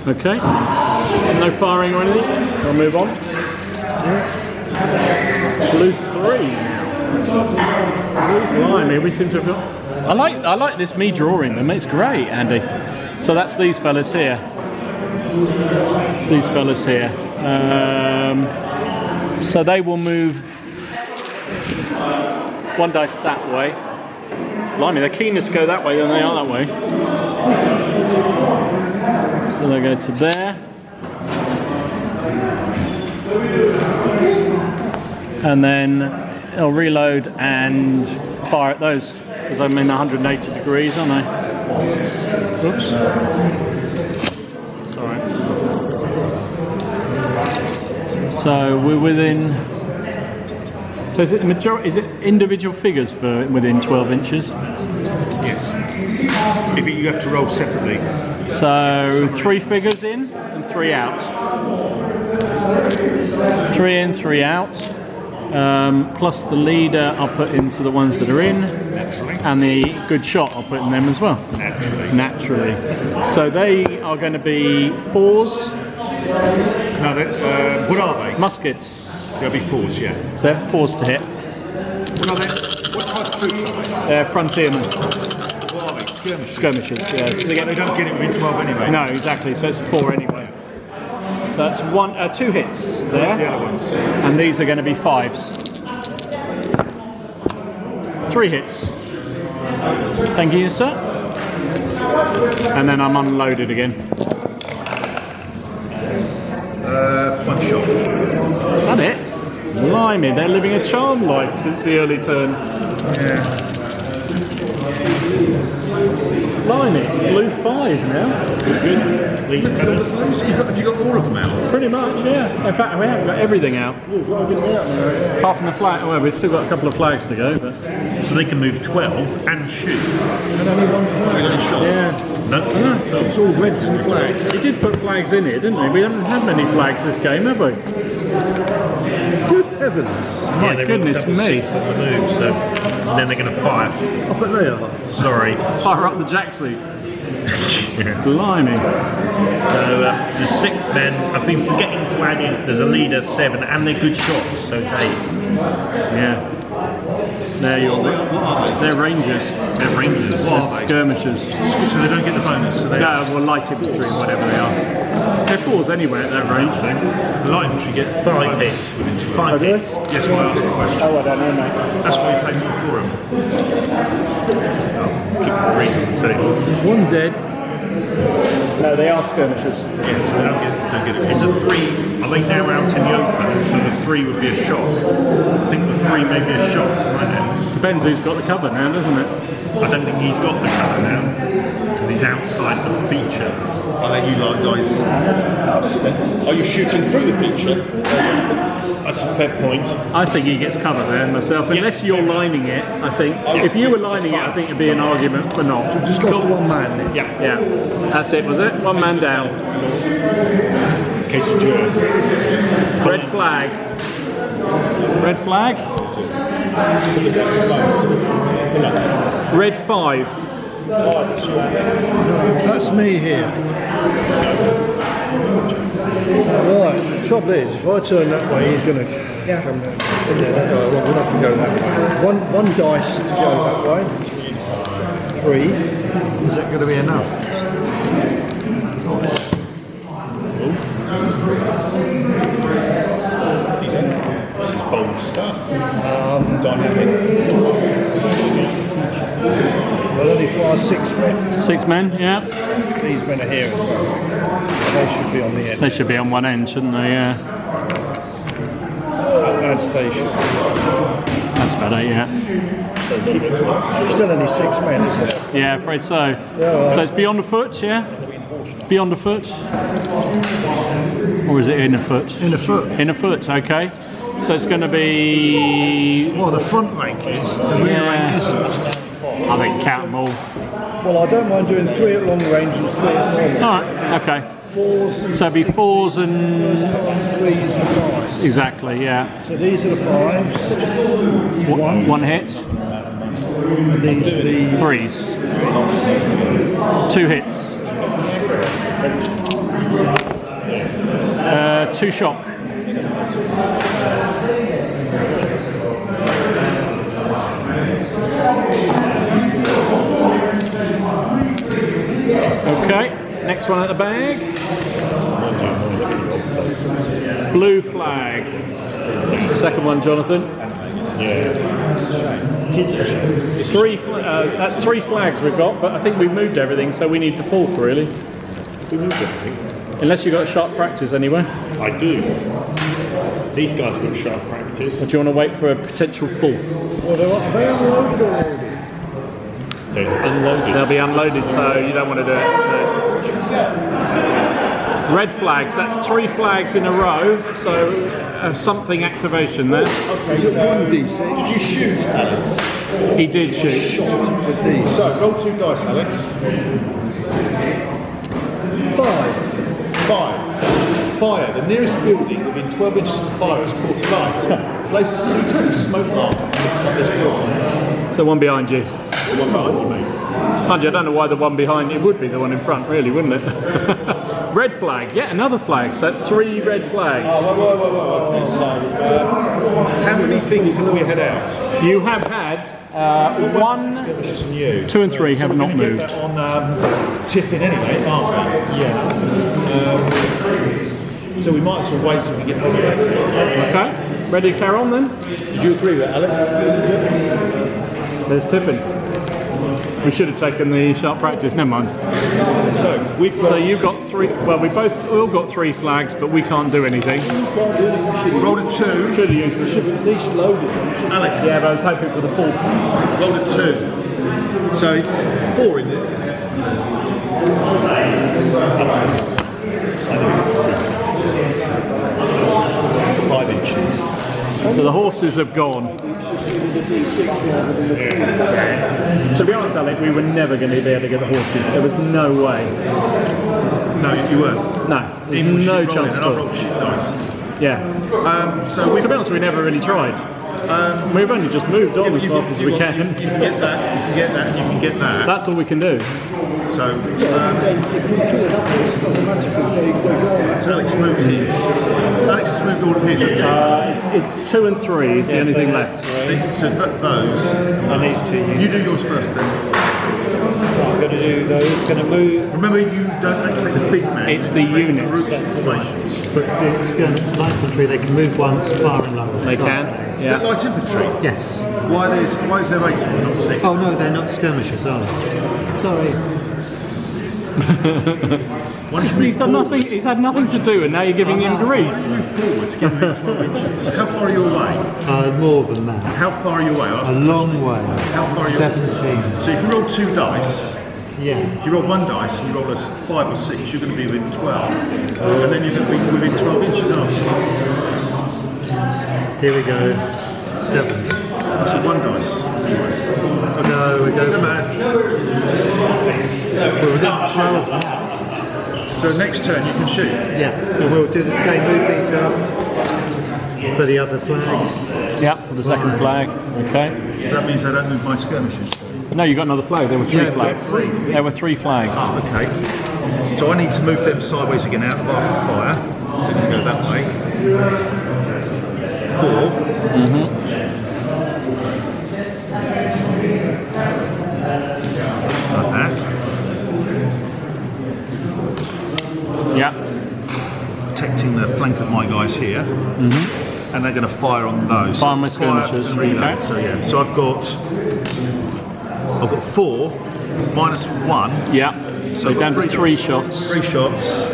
5. Okay. No firing or anything. I'll move on. Blue 3 now. Blimey, we seem to have got... I like this me drawing them. It's great, Andy. So that's these fellas here. It's these fellas here. So they will move 1 dice that way. Blimey, they're keener to go that way than they are that way. So they go to there. And then it'll reload and fire at those, because I'm in 180 degrees, aren't I? Oops. Sorry. So we're within. So is it the majority? Is it individual figures for within 12 inches? Yes. If you have to roll separately. So 3 figures in and 3 out. 3 in, 3 out. Plus the leader I'll put into the ones that are in, and the good shot I'll put in them as well. Naturally. So they are going to be 4s. No, what are they? Muskets. They'll be 4s, yeah. So they have 4s to hit. What are they? What type of troops are they? They're frontiermen. What are they? Skirmishers? Skirmishers, yeah. So They don't get it within 12 anyway. no, exactly. So it's 4 anyway. So that's 2 hits there. The other ones. And these are going to be 5s. 3 hits. Thank you, sir. And then I'm unloaded again. 1 shot. Is that it? Blimey, they're living a charmed life since the early turn. Yeah. Blimey, it's blue 5 now. Good. These fellas. Have you got all of them out? Pretty much, yeah. In fact, we haven't got everything out. Apart from the flag. Well, we've still got a couple of flags to go. But So they can move 12 and shoot. And only 1 flag. Have you got any shot? yeah. No. It's all reds and flags. He did put flags in here, didn't he? We haven't had many flags this game, have we? Good heavens. My they're goodness double me. 6 on the move, so then they're going to fire. I bet they are. Sorry. Fire up the jacksuit. Blimey. So there's 6 men. I've been forgetting to add in. There's a leader, 7, and they're good shots, so it's 8. Yeah. They're your. What are they? They're rangers. They're rangers. What are they? Skirmishers. So they don't get the bonus. So they No, well, light infantry, whatever they are. They're 4s anyway at that range. the light infantry get 5 bonus hits. within 12. 5 hits. Yes, well, I asked the question. Oh, I don't know, mate. That's why you pay more for them. Keep 3 from 2. 1 dead. No, they are skirmishers. Yes, they don't get it. Is a 3, are they now out in the open? So the 3 would be a shock. I think the 3 may be a shock right now. Depends who's got the cover now, doesn't it? I don't think he's got the cover now. Because he's outside the feature. I'll let you guys. Are you shooting through the feature? That's a fair point. I think he gets cover there myself, unless you're lining it. I think if you were lining it, I think it'd be an argument for not. Just lost to one man then. Yeah. Yeah, that's it. Was it one man down? In case you're doing. Red flag. Red flag. Red 5. That's me here. Right, the trouble is, if I turn that way, he's going to come down. Yeah, that way. We'll have to go that way. One dice to go that way. 3. Is that going to be enough? Bold stuff. Dynamic. Well, only fire 6 men. 6 men, yeah. These men are here as well. They should be on the end. They should be on one end, shouldn't they? Yeah. As they should be. That's better, yeah. Still only 6 men, isn't it? Yeah, afraid so. Yeah. So it's beyond a foot, yeah? Beyond a foot? Or is it in a foot? In a foot. In a foot, okay. So it's going to be... Well, the front rank is, the rear rank isn't. I think count them all. Well, I don't mind doing 3 at long range and 3 at normal. Alright, okay. 4s and So it'd be 4s and... first time 3s and 5s. Exactly, yeah. So these are the 5s. One hit. And these are the 3s. 2 hits. 2 shock. Okay, next one at the bag. Blue flag. Second one, Jonathan. Yeah. That's 3 flags we've got, but I think we've moved everything, so we need to fourth really. We moved everything. Unless you've got sharp practice anyway. I do. These guys have got sharp practice. Or do you want to wait for a potential fourth? Well, they're unloaded already. They're unloaded. They'll be unloaded, so you don't want to do it. Red flags, that's 3 flags in a row, so something activation there. Okay, is it 1d6? Did you shoot, Alex? He did shoot. Shot with these. So, roll 2 dice, Alex. 5. 5. Fire. The nearest building within 12 inches of fire is caught alight. Place a suitable smoke alarm on this building. So one behind you. The one behind you, mate. Mind you, I don't know why the one behind it would be the one in front, really, wouldn't it? Red flag, yet another flag, so that's 3 red flags. Oh, whoa. Okay, so, how many things have we had out? You have had 1, Skirmishes from you. 2 and 3 have we're not gonna get moved. that on tipping anyway, aren't we? Yeah. So we might as well wait till we get the flags out. Okay, ready to carry on then? Did you agree with that, Alex? There's tipping. We should have taken the sharp practice, never mind. So we've got. So you've got 3, well we all got 3 flags, but we can't do anything. rolled a 2. Should have used We should at least load it. Alex. Yeah, but I was hoping for the 4th. Rolled a 2. So it's 4 in it, isn't it? 5 inches. So the horses have gone. To be honest, Alec, we were never going to be able to get the horses. There was no way. No, you weren't. No, there's Even with no shit chance rolling, at and I all. rolled shit dice. Yeah. So we To be honest, we never really tried. We've only just moved on as fast as we can. You can get that, you can get that, and you can get that. That's all we can do. So Alex moved his. Alex has moved all of his, hasn't he? It's 2 and 3 is the only thing left. So those. I need to. You do yours first then. I'm going to do those. It's going to move. Remember, you don't expect the big man. It's the unit. Group situations. But it's going light infantry, they can move once far and low. They can. Is that Yeah. light infantry? Yes. Why is there 8 and not 6? Oh no, they're not skirmishers, are they? Sorry. He's done nothing. He's had nothing to do, and now you're giving him grief. Forward to give him 12 inches. How far are you away? More than that. How far are you away? A long way. How far are you 17. So if you roll 2 dice, Yeah. if you roll 1 dice and you roll a 5 or 6, you're going to be within 12. And then you're going to be within 12 inches, aren't you? Here we go. 7. That's a 1 dice. We go. Come on. Well, we've got 12. So next turn you can shoot. Yeah, and we'll do the same, move these up for the other flags. Yeah, for the second flag. Okay. So that means I don't move my skirmishes. No, you got another flag. There were 3 Yeah, flags. There were 3 flags. Oh, okay. So I need to move them sideways again out of arc fire. So we can go that way. 4. Like that. Yeah. Protecting the flank of my guys here. And they're going to fire on those. Fire on my skirmishers. And reload. Okay. So yeah. So I've got 4 minus 1. Yeah. So So down to 3 shots. 3 shots.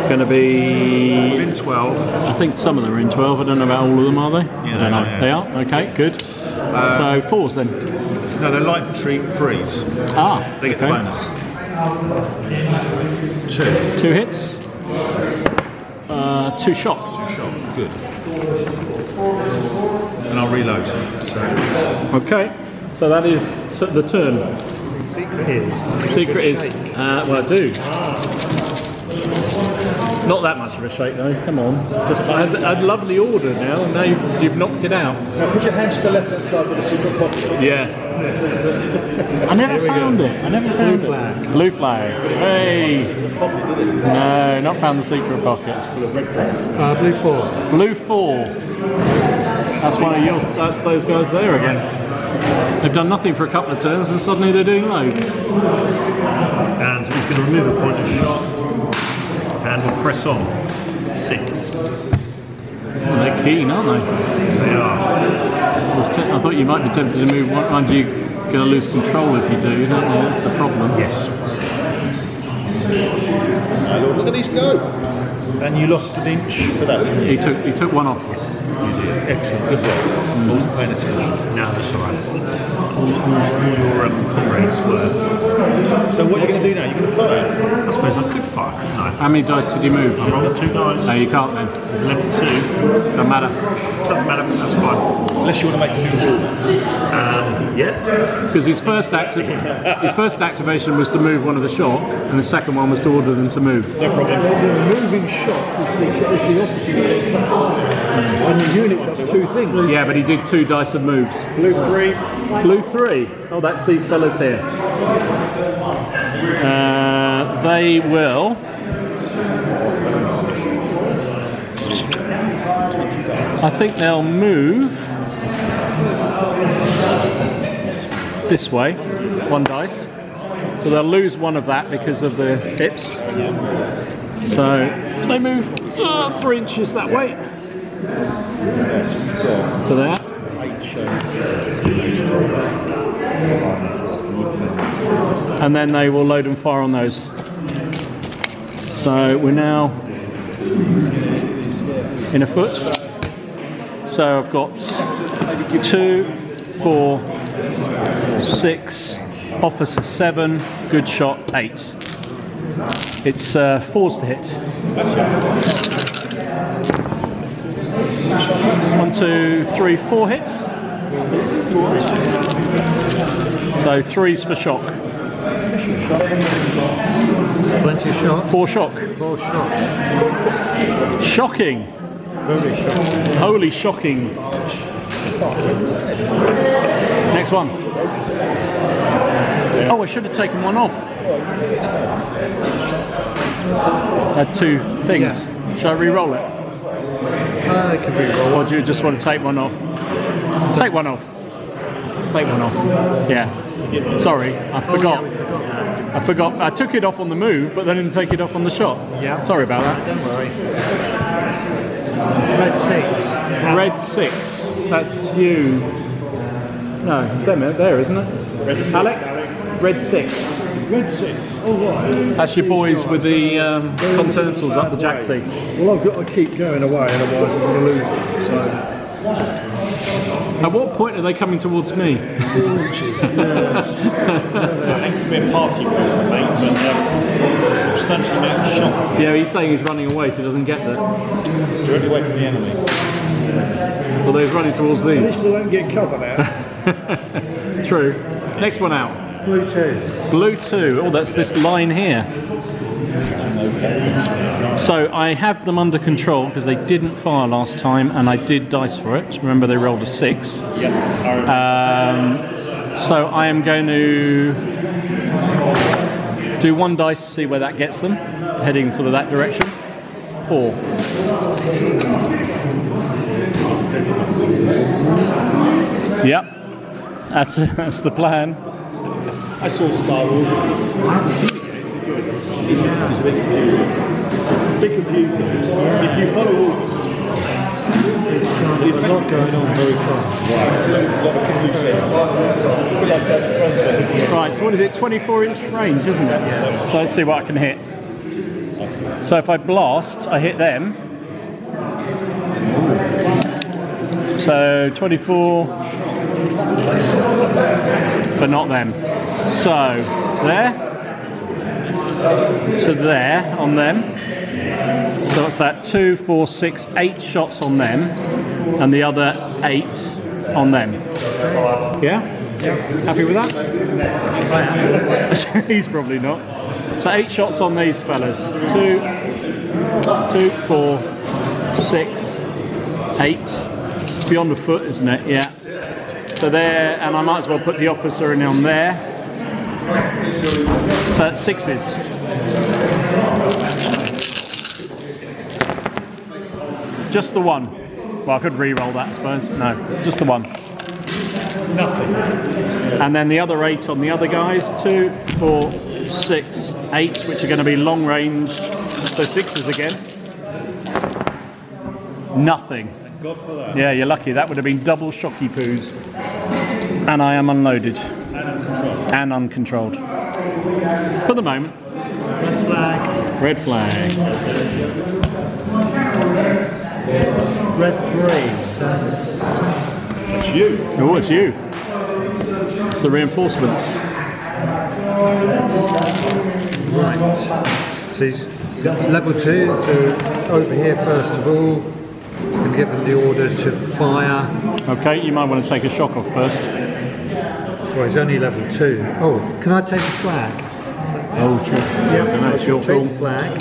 Going to be. In 12. I think some of them are in 12. I don't know about all of them, are they? Yeah, I don't know. yeah. They are? Okay, good. So 4s then. No, they're light infantry freeze. Ah, They get the okay. bonus. 2. 2 hits. 2 shock. 2 shot. Good. And I'll reload. So Okay. So that is the turn. Secret is. Well, I do. Not that much of a shake though. Come on. Just I had lovely order now, and now you've knocked it out. Now put your hands to the left hand side with the secret pocket. Yeah. I never found it. I never found it. Blue flag. Hey. No, not found the secret pocket. Blue 4. Blue 4. That's one of yours. That's those guys there again. They've done nothing for a couple of turns, and suddenly they're doing loads. And he's going to remove a point of shot. And we'll press on. 6. Well, they're keen, aren't they? They are. I thought you might be tempted to move one, and you're going to lose control if you do, don't you? That's the problem. Yes. my lord, look at these go. And you lost an inch for that, didn't you? He took one off. You did. Excellent. Good work. I wasn't paying attention. No, that's all right. All your comrades were. So what are you going to do now? You're going to fire? I suppose I could fire, couldn't I? How many dice did you move? I rolled 2 dice. No, you can't then. There's level 2. Doesn't matter. Doesn't matter. That's fine. Unless you want to make a new rule. Yeah. Because his first activation was to move one of the shock, and the second one was to order them to move. No problem. The moving shot is the opposite against that, isn't it? And the unit does 2 things. Yeah, but he did 2 dice of moves. Blue 3. Blue 3. Oh, that's these fellas here. They will. I think they'll move this way, 1 dice. So they'll lose 1 of that because of the hips. So they move 3 inches that way. To there. And then they will load and fire on those. So we're now in a foot. So I've got 2, 4, 6, officer 7, good shot 8. It's 4s to hit. 1, 2, 3, 4 hits. So 3s for shock. Plenty of shot. 4 shock. 4 shot. Shocking. Very shocking. Holy shocking. Next one. Oh, I should have taken 1 off. Had 2 things. Shall I re-roll it? I can re-roll. Or do you just want to take 1 off? Take 1 off. Take 1 off. Yeah. Sorry, I forgot. I forgot. I took it off on the move, but then didn't take it off on the shot. Yeah. Sorry about that. Don't worry. Red 6. Red 6. That's you. No, it's them there, isn't it? Alec? Red 6. Red 6. Oh, right. That's your boys with the continentals up the Jacksy. Well, I've got to keep going away, otherwise I'm going to lose it. So, At what point are they coming towards me? 4 inches. Yeah. I think to be a party member, mate, but it's a substantial amount of shot. Yeah, he's saying he's running away so he doesn't get there. Directly away from the enemy. Although he's running towards At these. least they don't get covered out. True. Next one out. Blue 2. Blue 2. Oh, that's this line here. So I have them under control because they didn't fire last time and I did dice for it. Remember they rolled a 6. So I am going to do 1 dice, see where that gets them, heading sort of that direction. 4. Yep, that's the plan. I saw Star Wars. It's a bit confusing. A bit confusing. If you follow orders, There's a lot going on very fast. Right, so what is it? 24-inch range, isn't it? Yeah. So let's see what I can hit. So if I blast, I hit them. So 24, but not them. So there to there on them. So what's that? 2, 4, 6, 8 shots on them, and the other 8 on them. Yeah? Happy with that? He's probably not. So 8 shots on these fellas. 2, 4, 6, 8. It's beyond a foot, isn't it? Yeah. So there, and I might as well put the officer in on there. So that's 6s. Just the 1. Well, I could re-roll that, I suppose. No, just the 1. nothing. And then the other 8 on the other guys. 2, 4, 6, 8, which are going to be long range. So 6s again. Nothing. Thank God for that. Yeah, you're lucky. That would have been double shocky poos. And I am unloaded. And uncontrolled. For the moment. Red flag. Red flag. Red 3. That's you. Oh, it's you. It's the reinforcements. right. So he's got level 2. So over here first of all, he's going to give them the order to fire. Okay, you might want to take a shock off first. Well, he's only level 2. Oh, can I take a flag? Oh, true. Yeah, it's your take call. the flag.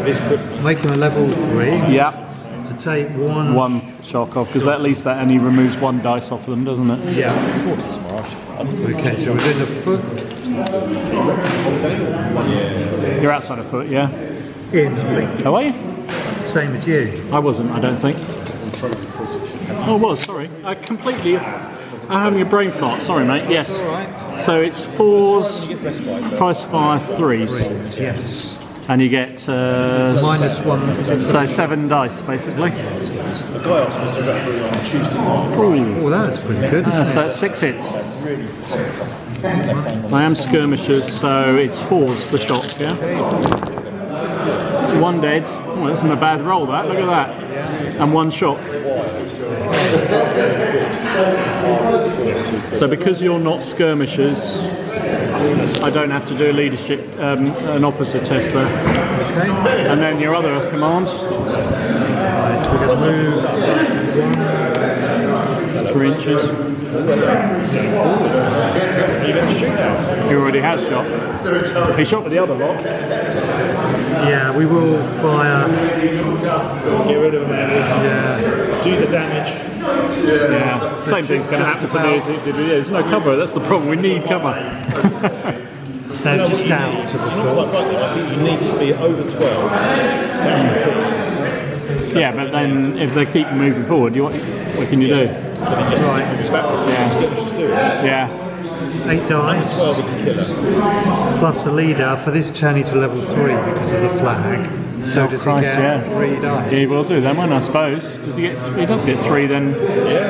This Christmas. Make him a level 3. Yeah. To take one. One shock off, because at least that only removes 1 dice off of them, doesn't it? Yeah. Okay, so within a foot. You're outside a foot, yeah? In, I think. Oh, are you? Same as you. I wasn't, I don't think. Oh, I was, sorry. I completely... I'm having a brain fart, sorry mate, yes. Alright. So it's 4s, price fire 3s. Yes. And you get... -1. so 7 dice, basically. The guy asked me to referee on Tuesday night. Ooh. Oh, that's pretty good, isn't So it? it's 6 hits. I am skirmishers, so it's 4s for shock, yeah? 1 dead. Oh, that's not a bad roll, that. Look at that. And 1 shock. So because you're not skirmishers, I don't have to do a leadership, an officer test there. Okay. And then your other command. Right, we're going to move 3 inches. Are you going to shoot now? He already has shot. He shot with the other lot. Yeah, we will fire. Get rid of them. Yeah. Do the damage. Yeah. Same thing's going to happen to me as it did. Yeah, there's no cover. That's the problem. We need cover. They're just out of the You're not foot. quite right. I think you need to be over 12. That's the problem. Yeah, but then if they keep moving forward, what can you do? Right. It's backwards. Yeah. Skirmishers do it. Yeah. 8 dice. 12 is a killer. Plus the leader. For this turn, he's a level 3 because of the flag. So does Christ, he get yeah. 3 dice? Yeah, he will do then, won't I suppose? Does he get? He does get 3 then.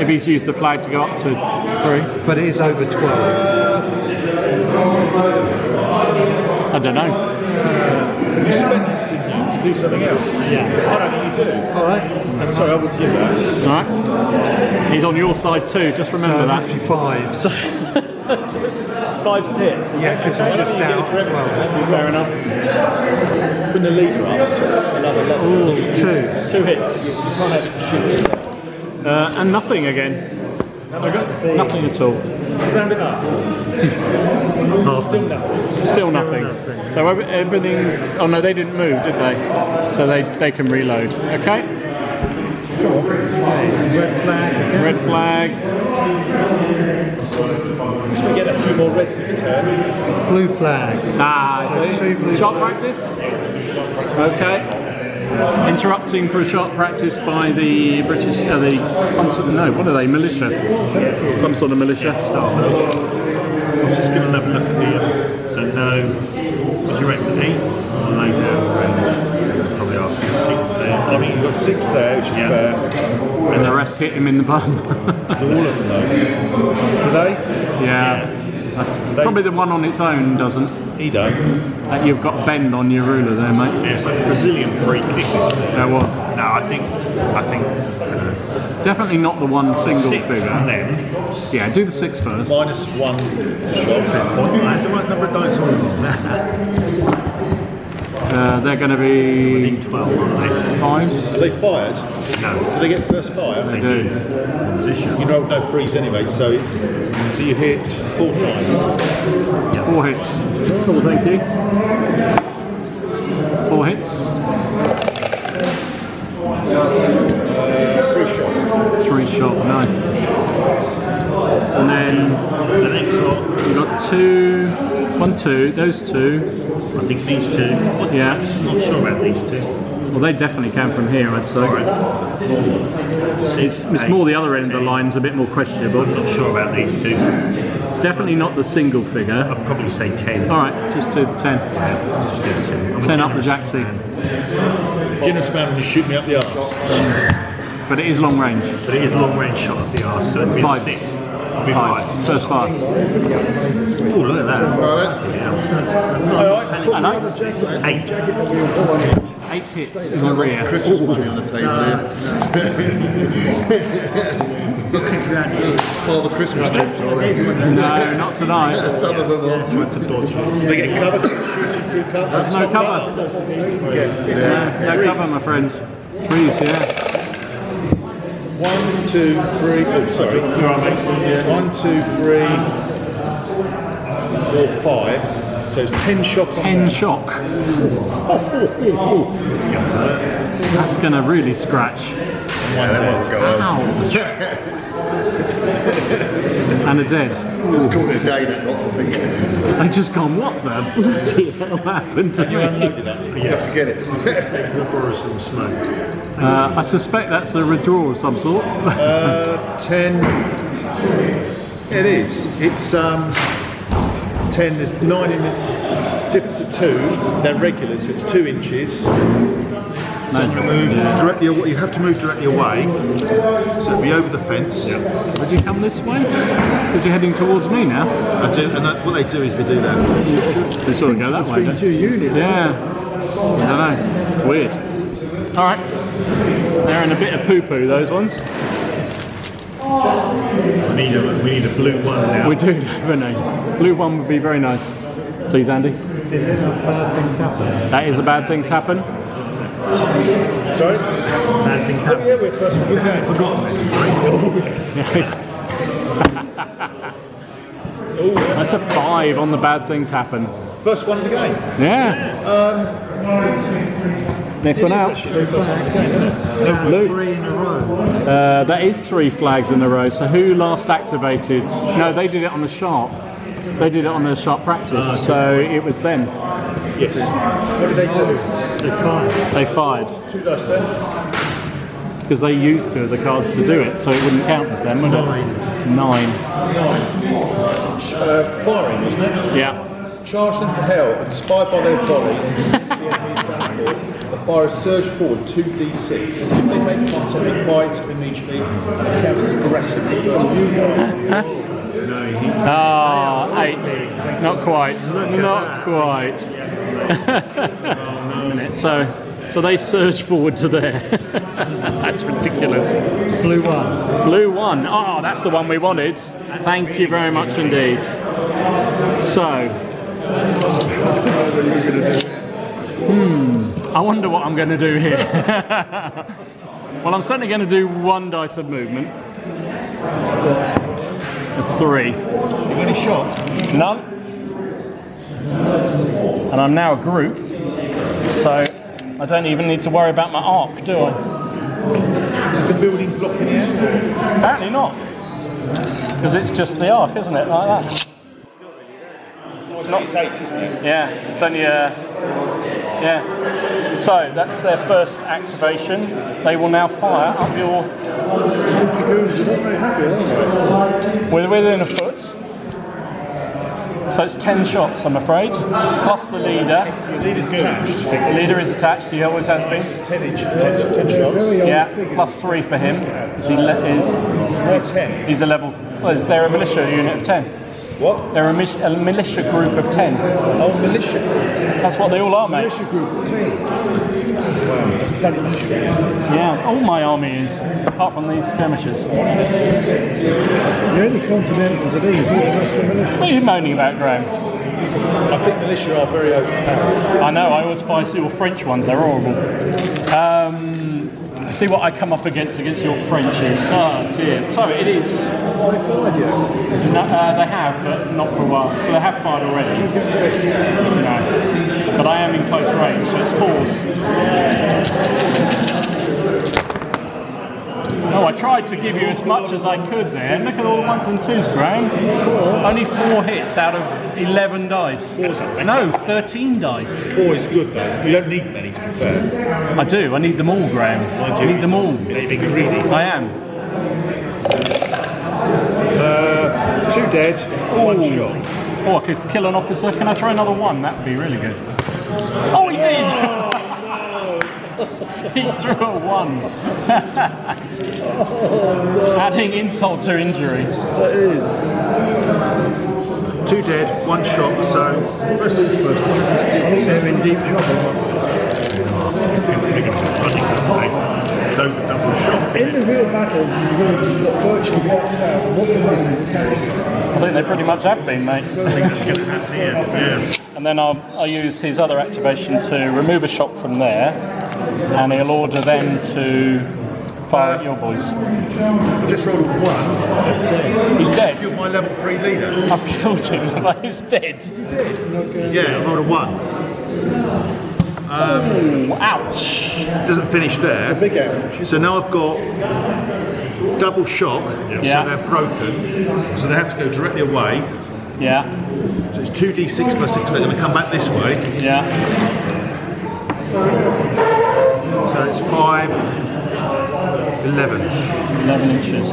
If he's used the flag to go up to 3. But it is over 12. I don't know. You spent it, didn't you, to do something else? Yeah. I don't think you do. Alright. I'm sorry, I wouldn't do that. All right. He's on your side too. Just remember So it that. must be 5s. 5's hits. Yeah, because I'm just out as well. Fair enough. Put the leader up. Ooh, 2. 2 hits. And nothing again. Nothing at all. Round it up. Still nothing. So everything's... Oh no, they didn't move, did they? So they can reload. Okay. Red flag again. Red flag. Should we get a few more reds this turn? Blue flag. See? Shot practice. Okay. Interrupting for a shot practice by the British, no, what are they? Militia. Some sort of militia. Star militia. I was just going to have a look at the. So no. What do you reckon? 8? Oh, lays out range. Probably ask 6 there. I mean, you've got 6 there, which is fair. And the rest hit him in the bum. Do all of them though? Do they? Yeah. That's probably the one on its own doesn't. He don't. You've got a bend on your ruler there, mate. Yeah, it's like a Brazilian free kick. There was. No, I think. Definitely not the one single 6 figure. on them. Yeah, do the 6 first. -1 shot. The right number of dice on They're going to be 12, aren't they? 5s. Are they fired? No. Do they get first fire? They do. You know, no freeze anyway, so it's you hit 4 times. 4 hits. Cool, thank you. 4 hits. 3 shot. 3 shot, nice. And then The next lot, you've got 2, 1, 2, those 2. I think these 2. Yeah. Not sure about these 2. Well, they definitely can from here, I'd say. Alright. It's more the other end of the line's a bit more questionable. Not sure about these 2. Definitely not the single figure. I'd probably say 10. Alright, just do the 10. Just do the 10. 10 up the Jacksy. Generous man when you shoot me up the arse. But it is long range. But it is a long range shot up the arse, so it'd be 5. 6. It'd be 5. 5. First 5. Oh, look at that. Hello. 8. 8 hits in the rear. Christmas money on the table here. All the Christmas gifts already. No, not tonight. Some of them are. Do they get covered? Shooting through cover? There's no cover. No cover, my friend. 3s, yeah. 1, 2, 3. Oh, sorry. You're on, mate. 1, 2, 3, 4, 5. So it's 10 shock on 10 that. shock. That's going to really scratch. Ow. And a dead. Called it a day then, not I think. I just gone, what the bloody hell happened to me? Yes. Get it. Some smoke. I suspect that's a withdrawal of some sort. 10. It is. It's 10. There's 9 in it. Difference of 2. They're regular, so it's 2 inches. So I'm going to move directly. You have to move directly away. So it'll be over the fence. Would you come this way? Because you're heading towards me now. I do, and what they do is they do that. We sort of go that way. Between 2 units. Yeah. I don't know. It's weird. Alright. They're in a bit of poo-poo, those ones. We need a blue one now. We do, don't we? Blue one would be very nice. Please, Andy. Is it bad things happen? That is a bad things happen. Sorry? Bad things happen. Yeah, we're first one. You haven't forgotten it, right? Oh, yes. That's a 5 on the bad things happen. First one of the game. Yeah. Next one out. It's the first one of the game, isn't it? Luke. 3 in a row. That is 3 flags in a row. So who last activated? No, they did it on the sharp. They did it on the sharp practice. So it was them. Yes. What did they do? They fired. 2 dice there. Because they used 2 of the cards to do it, so it wouldn't count as them, would it? 9. Firing, wasn't it? Yeah. Charge them to hell, inspired by their body, and use the enemy's downfall. The fire surge forward 2d6. If they make contact, they fight immediately and count as aggressive. Ah, 8. Not quite. Not quite. So they surge forward to there. That's ridiculous. Blue 1. Blue 1. Oh, that's the one we wanted. Thank you very much indeed. So. I wonder what I'm going to do here. Well, I'm certainly going to do 1 dice of movement. A 3. You got any shot? None. And I'm now a group, so I don't even need to worry about my arc, do I? Just a building block in here? Apparently not. Because it's just the arc, isn't it? Like that. It's not 8, isn't it? Yeah, it's only a... Yeah. So, that's their first activation. They will now fire up your... We're within a foot. So it's 10 shots, I'm afraid. Plus the leader. The leader's attached. The leader is attached, he always has been. 10 shots. Yeah, plus 3 for him. He's a level... Well, they're a militia unit of 10. What? They're a militia group of 10. Oh, militia. That's what they all are, mate. Militia group of 10. Wow. Bloody militia. Yeah, all my army is, apart from these skirmishers. The only continentals are these, all the rest are militia. What are you moaning about, Graham? I think militia are very overpowered. I know, I always fight your French ones, they're horrible. See what I come up against your Frenchies. Oh dear. So it is. Oh, they fired you? No, they have, but not for a while. So they have fired already. No. But I am in close range, so it's 4s. Oh, I tried to give you as much as I could there. Look at all the 1s and 2s, Graham. Only 4 hits out of 11 dice. No, 13 dice. 4 is good though. You don't need many to be fair. I do. I need them all, Graham. I need them all. You're being greedy. I am. 2 dead, 1 shot. Oh, I could kill an officer. Can I throw another 1? That would be really good. Oh, he did! He threw a 1. Adding insult to injury. That is. 2 dead, 1 shot, so first things first. They're in deep trouble. They're going to be running, aren't they? So double shot. In the real battle, you've got virtually wiped out. What we're missing is I think they pretty much have been, mate. I think that's going to happen here. Yeah. And then I'll use his other activation to remove a shot from there, and he'll order them to fire at your boys. Just rolled a 1. He's dead. Killed my level 3 leader. I've killed him, but he's dead. Yeah, I rolled a 1. Ooh, ouch. Doesn't finish there. big ouch. So now I've got double shock, Yeah. so they're broken. So they have to go directly away. Yeah, So it's 2d6 plus 6. They're going to come back this way. yeah. So it's 5, 11. 11 inches.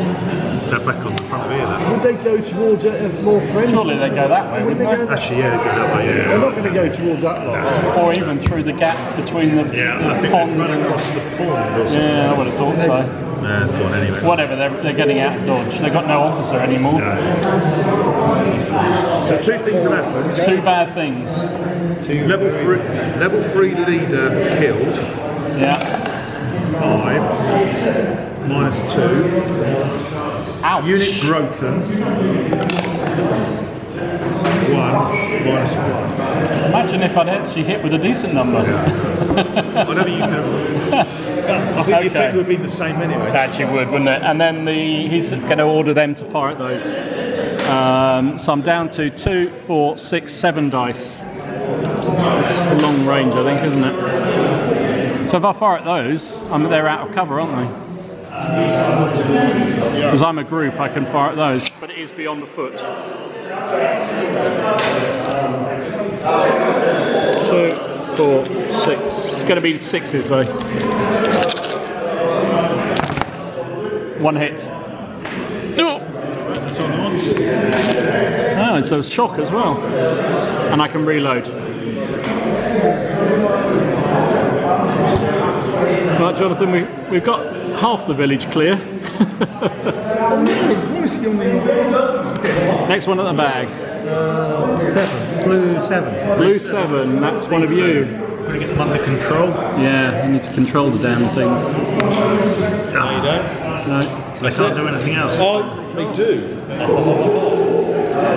They're back on the front of here now. Would they go towards a more friendly? Surely they go that way, Would wouldn't they they? go Actually, yeah, they go that way, They're yeah. not going to go towards that lot. Or even through the gap between the, Yeah, the I think pond they'd run and... across the pond or something. Yeah, I would have thought so. Nah, done anyway. Whatever, they're getting out of dodge. They've got no officer anymore. So 2 things have happened. 2 bad things. Level 3 leader killed. Yeah. 5 minus 2. Ouch. Unit broken. 1 minus 1. Imagine if I'd actually hit with a decent number. I don't think you could have. I think the effect would have been the same anyway. It actually would, wouldn't it? And then he's going to order them to fire at those. So I'm down to 2, 4, 6, 7 dice. It's long range, I think, isn't it? So if I fire at those, they're out of cover, aren't they? Because I'm a group, I can fire at those, but it is beyond the foot. 2, 4, 6. It's going to be 6s though. 1 hit. Oh, it's a shock as well. And I can reload. Right, Jonathan, we've got half the village clear. Next one at the bag. 7. Blue 7. Blue 7, that's one of you. Got to get them under control. Yeah, you need to control the damn things. No, you don't. No. They can't do anything else. Oh, they do.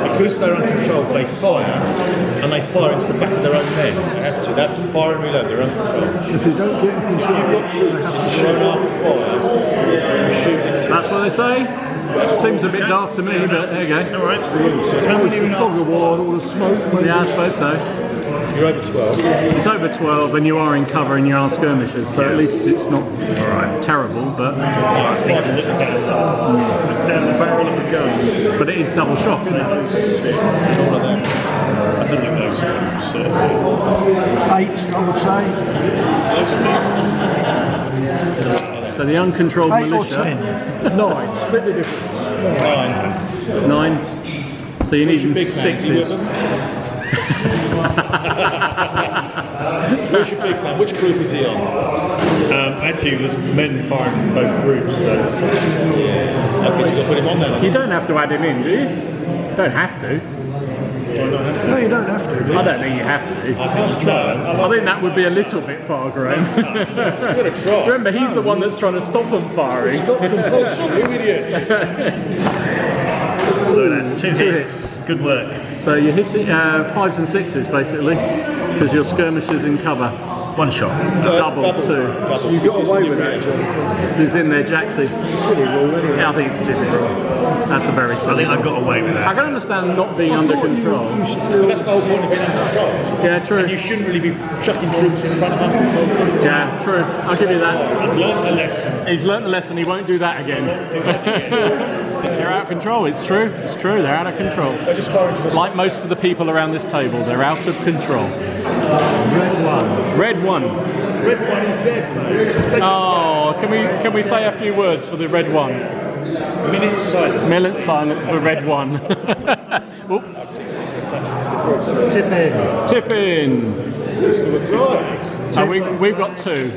You because they're uncontrolled, they fire, and they fire into the back of their own men. They have to fire and reload, they're uncontrolled. If you don't get in If control, you've got troops in your own arm of fire, you shoot into That's what they say. Seems a bit daft to me, but there you go. Alright, it's the rules. So how many are in fog of war and all the smoke. Yeah, I suppose so. You're over 12. It's over 12 and you are in cover and you are skirmishers, so at least it's not terrible, but I think it's down the barrel of a gun. but it is double shock, isn't it? All of them. I don't think those two. 8, I would say. So the uncontrolled 8 or militia, 10. 9, split the difference. 9. 9. So you need Big man, sixes. Where's your big man? Which group is he on? Actually, there's men firing from both groups, so... Okay, so you've got to put him on then. You don't have to add him in, do you? Don't have to. No, you don't have to. I don't think you have to. I think that would be a little bit far, Graham. Remember, he's the one that's trying to stop them firing. You idiots. Look at that, two hits. Good work. So you hit it 5s and 6s basically, because your skirmishers in cover. One shot. Double 2. You got away with that, Jonathan. He's in there, Jaxie. Yeah, I think it's stupid rule. That's a very I silly think I got away with I that. can understand not being under control. But that's the whole point of being uncontrolled. Yeah, true. And you shouldn't really be chucking troops in front of uncontrolled troops. Yeah, true. I'll give you that. I've learned a lesson. He's learnt the lesson, he won't do that again. They're out of control, it's true. It's true, they're out of control. They just fire into the Like most of the people around this table, they're out of control. Red 1. Red 1. red one is dead, mate. Oh, can we say a few words for the red 1? Minute silence. Minute silence for red 1. Oop. Tiffin. Right. So we've got 2.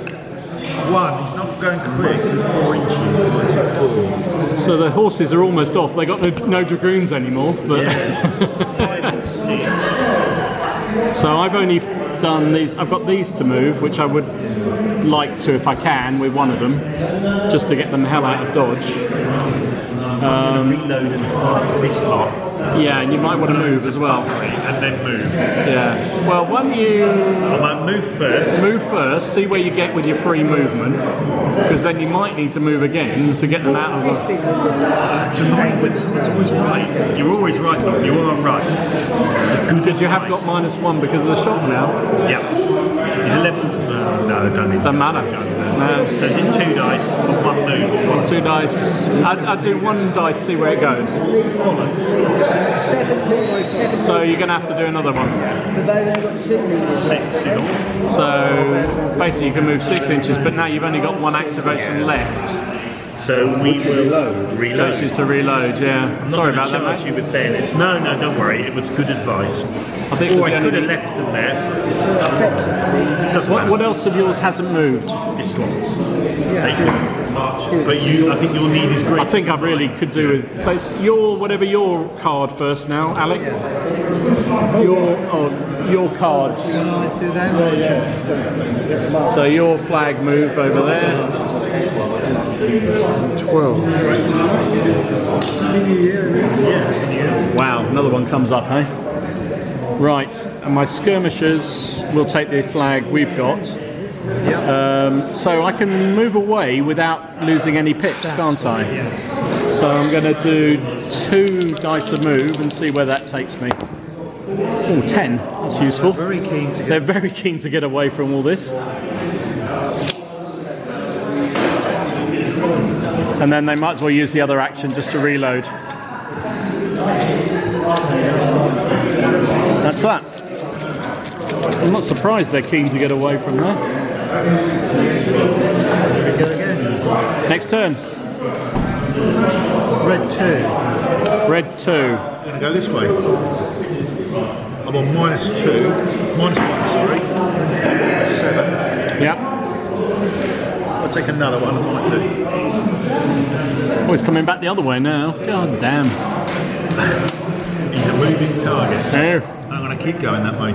1, he's not going quick, he's 4 inches. So the horses are almost off. They got no dragoons anymore. But so I've only done these. I've got these to move, which I would like to, if I can, with one of them, just to get them the hell out of dodge. Reload and fire this lot. Yeah, and you might want to move as well. And then move. Yeah. Well, when you I might move first. see where you get with your free movement, because then you might need to move again to get them out of the... It's annoying when someone's always right. You're always right, Tom. You are right. Because you have got -1 because of the shot now. Yeah. He's 11. No, don't need Doesn't matter. No. So it's in 2 dice for 1 move or 1. 2 dice. I'd do 1 dice, see where it goes. So you're going to have to do another one. 6, you know. So basically you can move 6 inches, but now you've only got 1 activation left. So we will reload. So it's just to reload, yeah. I'm Sorry not about that, charge mate. you with bayonets. No, don't worry. It was good advice. I think Or it's I the could only- have left them there. Doesn't What matter. else of yours hasn't moved? This lot. They could march. But I think your need is great. I think I really could do it. So it's whatever your card first now, Alec. Your cards. Do that? Oh, So your flag move over there. 12. Wow, another one comes up, eh? Right, and my skirmishers will take the flag we've got. So I can move away without losing any pips, can't I? Yes. So I'm going to do 2 dice a move and see where that takes me. Oh, 10. That's useful. Very keen to They're very keen to get away from all this. And then they might as well use the other action just to reload. That's that. I'm not surprised they're keen to get away from that. go again. Next turn. Red 2. Red 2. I'm going to go this way. I'm on -2. -1, sorry. 7. Yep. I'll take another one, I might do. Oh, he's coming back the other way now. God damn. He's a moving target. Oh. I'm going to keep going that way.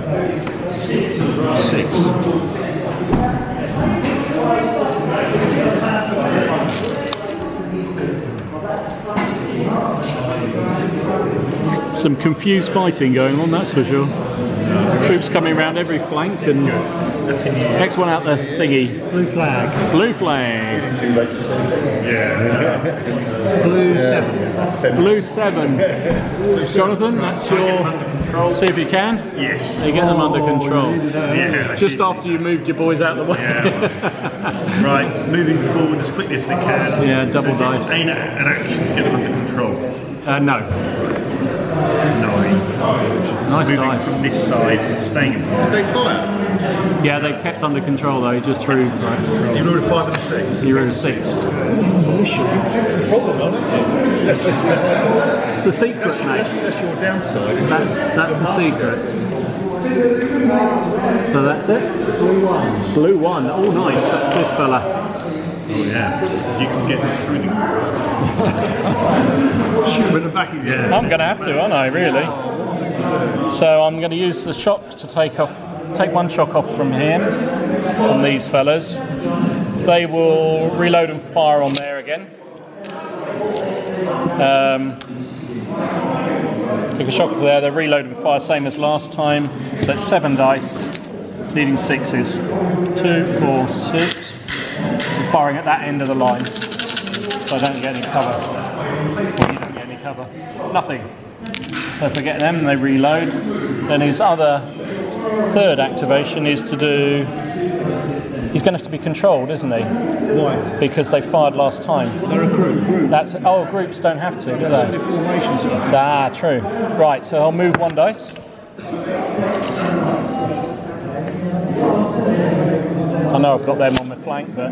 6. Some confused fighting going on, that's for sure. Troops coming around every flank, and next one out the thingy. Blue flag. Blue flag. Blue 7. Blue 7. Jonathan, that's your... See if you can. Yes. So you get them under control. Yeah. Just after you moved your boys out of the way. Yeah. Right, moving forward as quickly as they can. Yeah, double Is it dice. an action to get them under control. No. 9. Nice Moving dice. from this side and staying in front. Did they fire? Yeah, they kept under control though, just through. Right. You rolled a 5 and a 6. You were a 6. Militia. Control them, aren't you? That's It's the secret, mate. That's your downside. That's the secret. So that's it? Blue 1. Blue 1. Oh, nice. That's this fella. Oh yeah. You can get them through them. Shoot him in the back of your head. I'm going to have to, aren't I, really? So I'm going to use the shock to take one shock off from him, on these fellas. They will reload and fire on there again. Take a shock from there, they reload and fire same as last time. So it's 7 dice, needing 6s. 2, 4, 6. I'm firing at that end of the line, so I don't get any cover. Well, you don't get any cover. Nothing. So if I get them, they reload. Then his other third activation is to do... He's going to have to be controlled, isn't he? Why? Because they fired last time. They're a group. That's groups don't have to, do Only they? formations that have to. Ah, true. Right, so I'll move 1 dice. I know I've got them on my flank, but...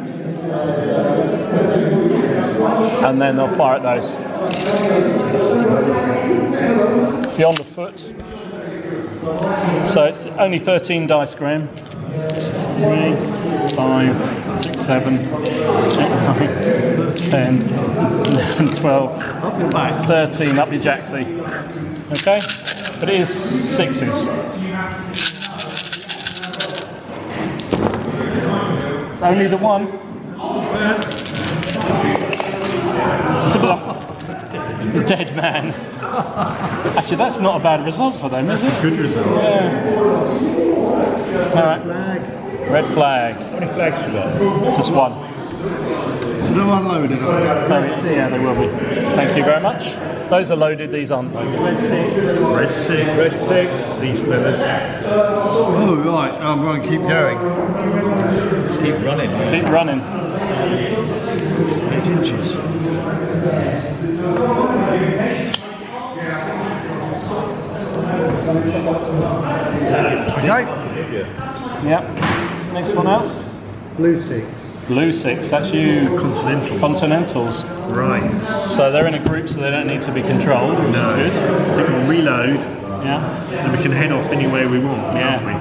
And then they'll fire at those. Beyond the foot. So it's only 13 dice, Graham. 3, 5, 6, 7, 8, 9, 10, 11, 12, Up your back. 13, up your jacksy. Okay? But it is 6s. It's only the one. The dead man. Actually, that's not a bad result for them, is it? Good result. Yeah. Alright. Red flag. How many flags we got? Just 1. So they're unloaded. Yeah, they will be. Thank you very much. Those are loaded, these aren't loaded. Red 6. Red 6. These fellas. Oh, right. I'm going to keep going. Just keep running. Keep running. 8 inches. Okay. Yep. Next one out. Blue 6. Blue 6, that's you. Continentals. Right. So they're in a group, so they don't need to be controlled, which No. is good. I think we'll reload Yeah. and we can head off anywhere we want, can't we?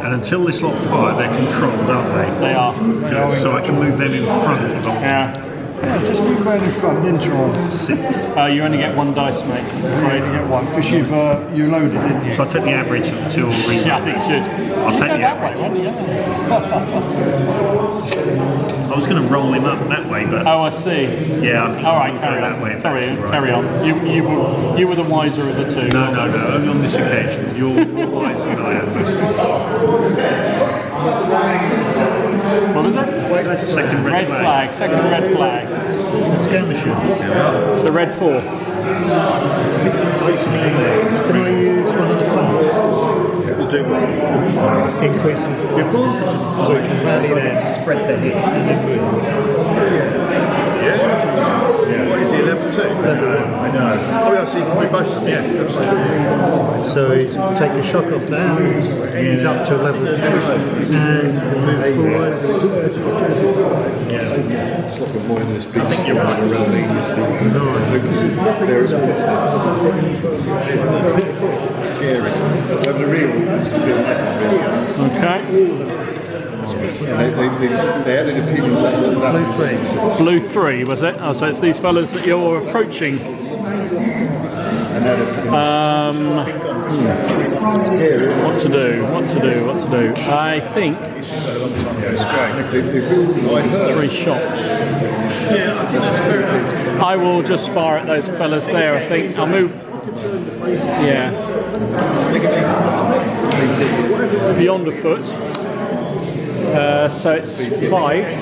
And until this lot fire, they're controlled, aren't they? They are. Good. So I can move them in front of them. Yeah. Yeah, just move round in front, then try on. 6. You only get 1 dice, mate. You only get 1 because you loaded, didn't you? So I take the average of the 2 or 3. Yeah, I think you should. I'll take Go the that way, average. won't you? I was going to roll him up that way, but Oh, I see. yeah, I think All right, we'll carry go that way. on. if Sorry, that's all right. carry on. You were the wiser of the two. No, only on this occasion. You're more wise than I am most of the time. What was it? Second Red flag. Second red flag. Skirmishers. So red 4. Can I use one of the flags? To do what? Increasing vehicles, so we can rally then spread the hit. Yeah. What is he, level 2? Level 1. I know. Oh yeah, so you can do both of them, yeah, absolutely. So he's take a shock off there. He's up to level 2, and he's going to move forward. It's like a mindless beast. I think you're right. There is scary. Over the real, this could be Okay. they added a piece of that. Blue 3. Blue 3, was it? Oh, so it's these fellas that you're approaching. What to do? I think 3 shots. I will just fire at those fellas there. I think I'll move. Yeah. Beyond a foot. So it's 5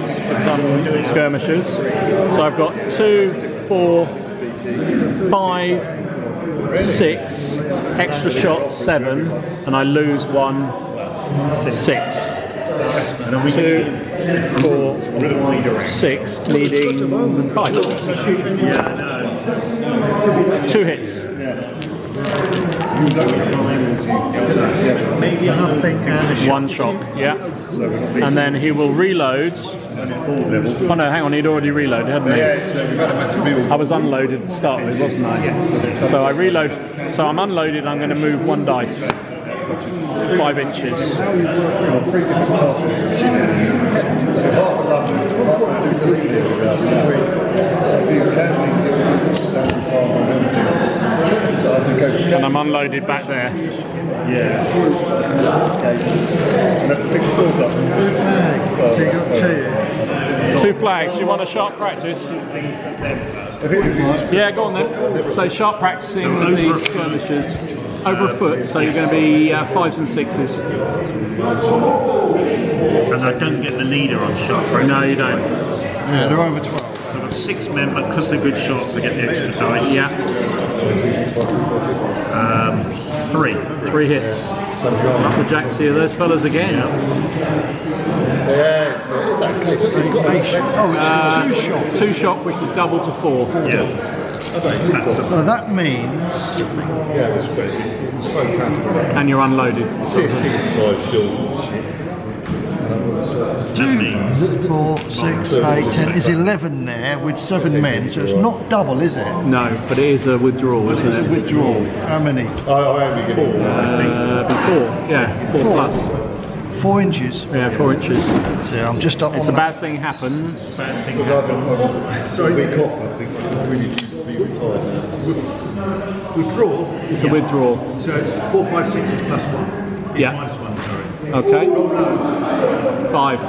some skirmishers. So I've got 2, 4, 5, 6 extra shots, 7, and I lose 1, 6. 2, 4, 6, needing 5. 2 hits. Nothing and a shot. 1 shot, yeah. And then he will reload. Oh no, hang on, he'd already reloaded, hadn't he? I was unloaded to start with, wasn't I? So I reload. So I'm unloaded, I'm going to move 1 dice. 5 inches. And I'm unloaded back there. So you got 2. 2 flags. You want a sharp practice? Yeah, go on then. So sharp practicing with the skirmishers. Over a foot, so you're going to be 5s and 6s. And I don't get the leader on shot practice. No, you don't. Yeah, they're over 12. So I've got 6 men, but because they're good shots, I get the extra dice. Yeah. 3. 3 hits. Up the jacks here, those fellas again. Oh, it's 2 shots. 2 shot, which is double to 4. Yeah. So that means. And you're unloaded. 2, 4, 6, 8, 10 is 11 there with 7 men, so it's not double, is it? No, but it is a withdrawal, isn't It's a it? withdrawal. How many? Before, yeah, 4 plus. 4 inches. Yeah, 4 inches. Yeah, I'm just up It's on a bad thing happens. Bad thing happens. Sorry, week off, I think. We need to be retired. Withdraw? It's a withdrawal. So it's 4, 5, 6 is +1. It's Yeah. -1, sorry. Okay. 5.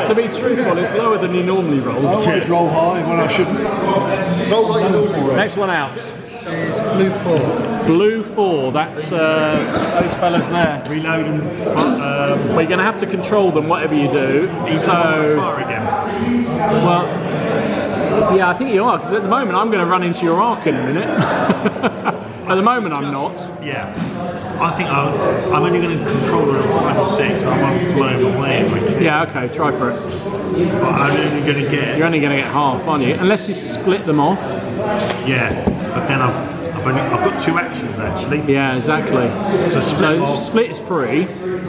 To be truthful, it's lower than he normally I rolls. always roll high when I shouldn't. Roll like you normally. Next one out. It's blue 4. Blue 4, that's those fellas there. Reload and Well, you're going to have to control them, whatever you do. he's So, fire again. well, yeah, I think you are, because at the moment I'm going to run into your arc in a minute. At the moment I'm not. Yeah. I think I'm only going to control her at 5 or 6. I won't blow him away. Yeah, okay, try for it. But I'm only going to get. You're only going to get half, aren't you? Unless you split them off. Yeah. But then I've got 2 actions actually. Yeah, exactly. So split off. Split is free,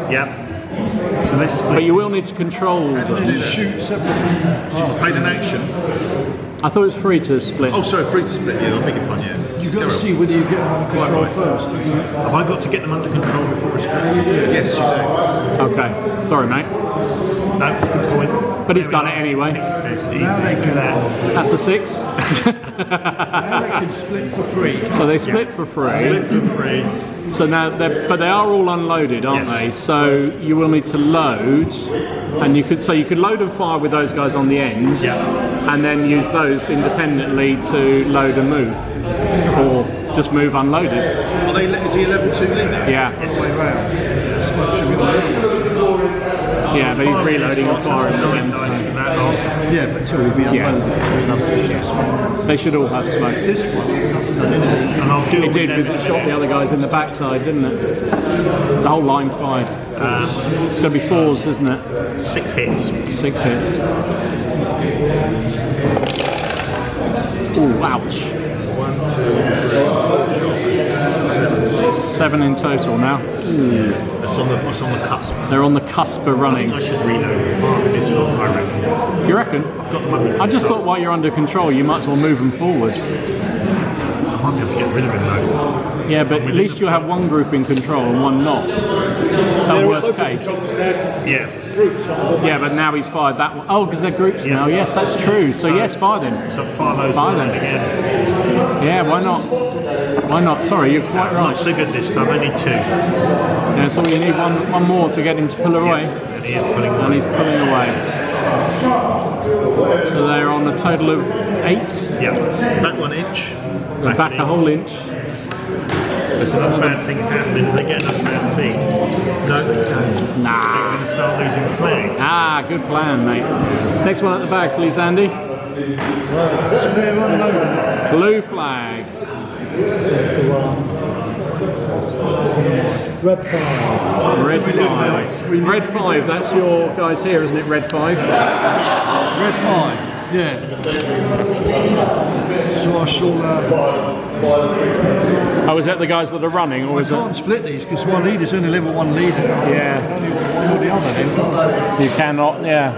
Yeah. So let's split. but you will need to control them. Shoot separately. Paid an action. I thought it was free to split. Oh, sorry, free to split. Yeah, I'll make your pun, yeah. You've got to see whether you get them under control first. Have I got to get them under control before I split? Yes, you do. Okay, sorry mate. No, good point. But he's done it anyway. It's easy. Now they can, That's a 6. now they can split for free. So they split for free. Split for free. So now, but they are all unloaded, aren't Yes. they? So you will need to load, and you could load and fire with those guys on the end, Yeah. and then use those independently to load and move, or just move unloaded. Are they, is he a level 2 leader? Yeah, Way round. Should be like yeah, but he's reloading and firing again. Nice So for that long. Yeah, but two will be unloaded, so we'll have 6 shots. they should all have smoke. This one hasn't done anything. And I'll do It it did with because it shot the other guys in the backside, didn't it? The whole line fired. It's going to be 4s, isn't it? 6 hits. 6 hits. Ooh, ouch. 1, 2, 3, 4 shots. 7 in total now. That's on the cusp. They're on the cusp of I running. think I should reload and fire with this lot, I reckon. You reckon? I've got them under I just control. thought while you're under control, you might as well move them forward. I might be able to get rid of him though. Yeah, but at least you'll have one group in control and one not. At worst case. Yeah. groups. Yeah, but now he's fired that one. Oh, because they're groups now. Yes, that's true. So yes, fire them. So fire those Fire them. again. Yeah, why not? Why not? Sorry, you're quite right. Not so good this time, only 2. Yeah, so you need one more to get him to pull away. And he is pulling away. And he's pulling away. So they're on a total of 8. Yeah, back 1 inch. Back a whole inch. There's enough bad things happening. If they get enough bad thing, no, they don't. Nah. They're going to start losing flags. Ah, good plan, mate. Next one at the back, please, Andy. Blue flag. Red 5. Red 5. Red 5, that's your guys here, isn't it? Red 5? Red 5, yeah. So I shall... Oh, is that the guys that are running, or I is can't it? split these because one leader's only level 1 leader. Yeah. Only one or the other then, can't I? You cannot, yeah.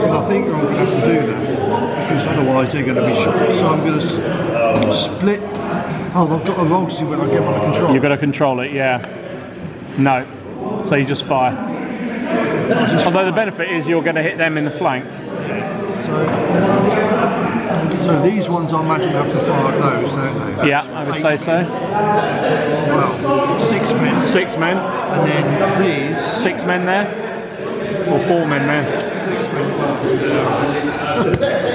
But I think I'm going to have to do that because otherwise they're going to be shut up. So I'm going to split. Oh, I've got to roll to see when I get under control. You've got to control it, yeah. No. So you just fire. Although the benefit is you're going to hit them in the flank. So these ones I imagine have to fire at those, don't they? Yeah, I would say so. Well, 6 men. 6 men. And then these. 6 men there? Or 4 men there? 6 men.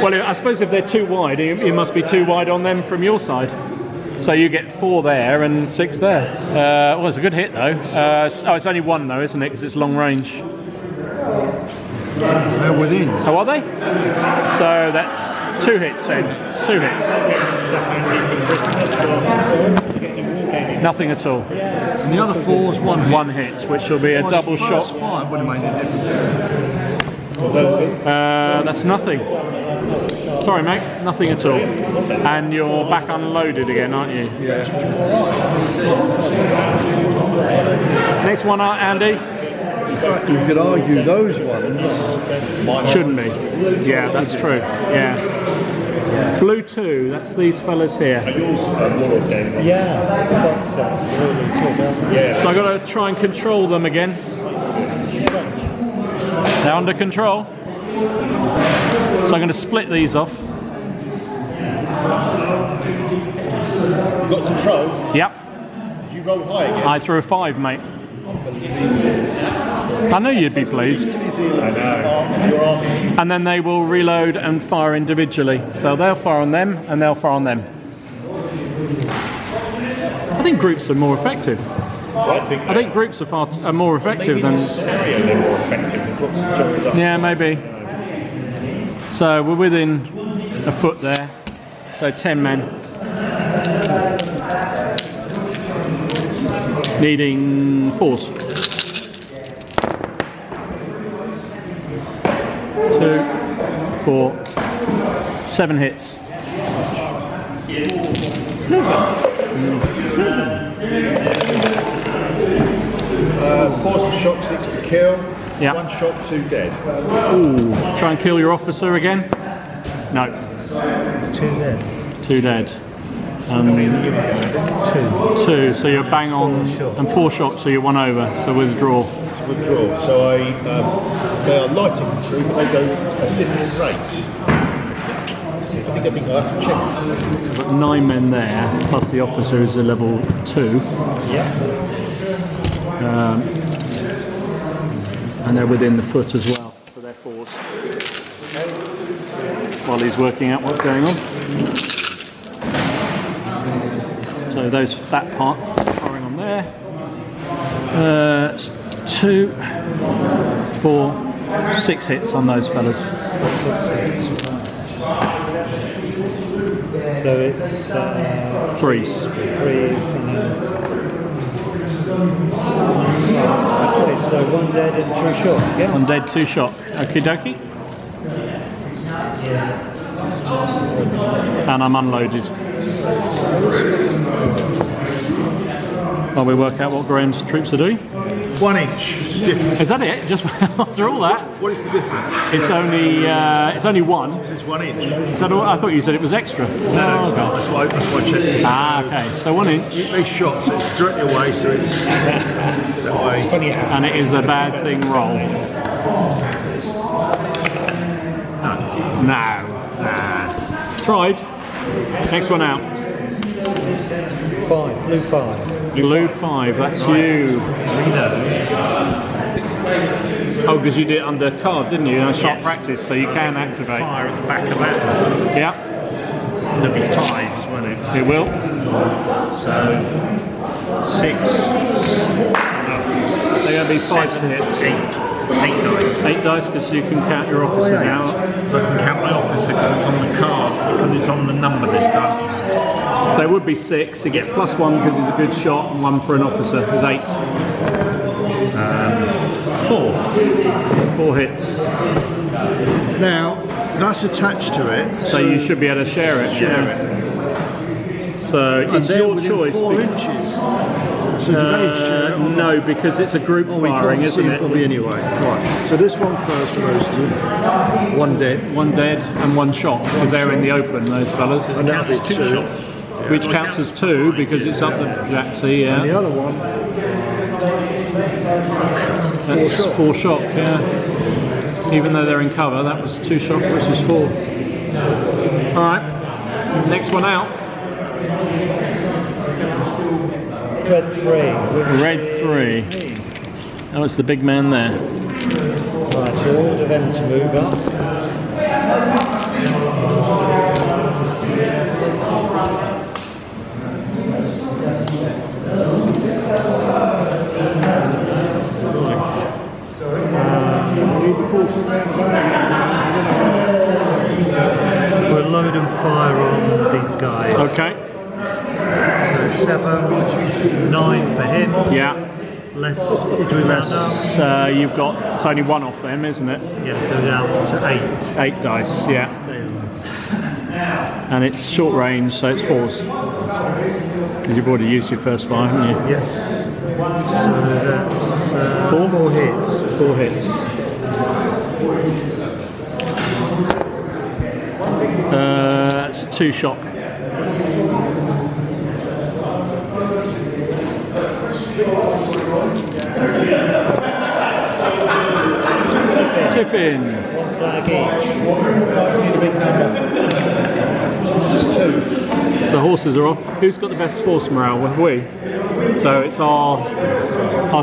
Well, I suppose if they're too wide, it must be too wide on them from your side. So you get 4 there and 6 there. Well, it's a good hit though. Oh, it's only 1 though, isn't it? Because it's long range. They're within. How are they? So that's 2 hits then. 2 hits. Nothing at all. And the other 4's 1 hit. 1 hit, which will be a double shot. 5 would have made a difference. That's nothing. Sorry, mate, nothing at all. And you're back unloaded again, aren't you? Yeah. Next one out, Andy. In fact, you could argue those ones shouldn't be. Yeah, that's true. Yeah. Blue 2, that's these fellas here. Yeah. So I've got to try and control them again. They're under control. So I'm going to split these off. You've got control. Yep. Did you roll high again? I threw a 5, mate. I knew you'd be pleased. I know. And then they will reload and fire individually. So they'll fire on them and they'll fire on them. I think groups are more effective. I think groups are more effective than... They're more effective. Yeah, maybe. So we're within a foot there. So 10 men. Needing 4s. 2, 4, 7 hits. 4's to shock, 6 to kill. Yeah. 1 shot, 2 dead. Ooh, try and kill your officer again. No. 2 dead. 2 dead. 2. So you're bang on, and 4 shots, so you're 1 over. So withdraw. To withdraw. So they are light infantry, but they go at a different rate. I think I'll have to check. We've got 9 men there, plus the officer is a level 2. Yeah. And they're within the foot as well, so they're 4s. While he's working out what's going on. So that part firing on there. 2, 4, 6 hits on those fellas. So it's 3s. 3s and... Okay, so 1 dead and 2 shot. Yeah. 1 dead, 2 shot. Okie dokie. And I'm unloaded. While we work out what Graham's troops are doing. 1 inch difference. Is that it? Just after all that? What is the difference? It's only one. This is 1 inch. Is that all? I thought you said it was extra. No, it's not. That's why I checked it. Ah, okay. So 1 inch. These shots, it's directly away, so it's that way. And it is a bad thing roll. No. Tried. Next one out. 5, blue 5. Blue 5, that's you. Oh, because you did it under card, didn't you? Sharp practice, so you can activate. Fire at the back of that. Yeah. There'll be 5s, won't it? It will. So 6. They're going to be 5 to hit. 8 dice. 8 dice because you can count your officer now. So I can count my officer because it's on the card, because it's on the number this time. So it would be 6. He gets +1 because he's a good shot, and 1 for an officer. There's 8. 4. 4 hits. Now, that's attached to it. So you should be able to share it. So And it's they're your within choice. 4 inches. So do they share it or not? No, because it's a group Oh, we firing, can't see isn't it? probably anyway. Right. So this one first for those two. 1 dead. 1 dead and 1 shot because they're in the open, those fellas. And that'll be 2. Which counts as 2 because it's up the Jaxie, And the yeah. other one, That's 4 shot, yeah. Even though they're in cover, that was 2 shot versus 4. Alright, next one out. Red 3. Red 3. Oh, it's the big man there. Right, so order them to move up. We'll load and fire on these guys. Okay. So 7, 9 for him. Yeah. Less, do we round up? So you've got, it's only 1 off them, isn't it? Yeah, so down to 8. 8 dice, yeah. And it's short range, so it's 4s. Because you've already used your first 5, haven't you? Yes. So that's 4 hits. 4 hits. It's 2 shock. Tiffin. 1 flag each. So the horses are off. Who's got the best force morale? Have we? So it's our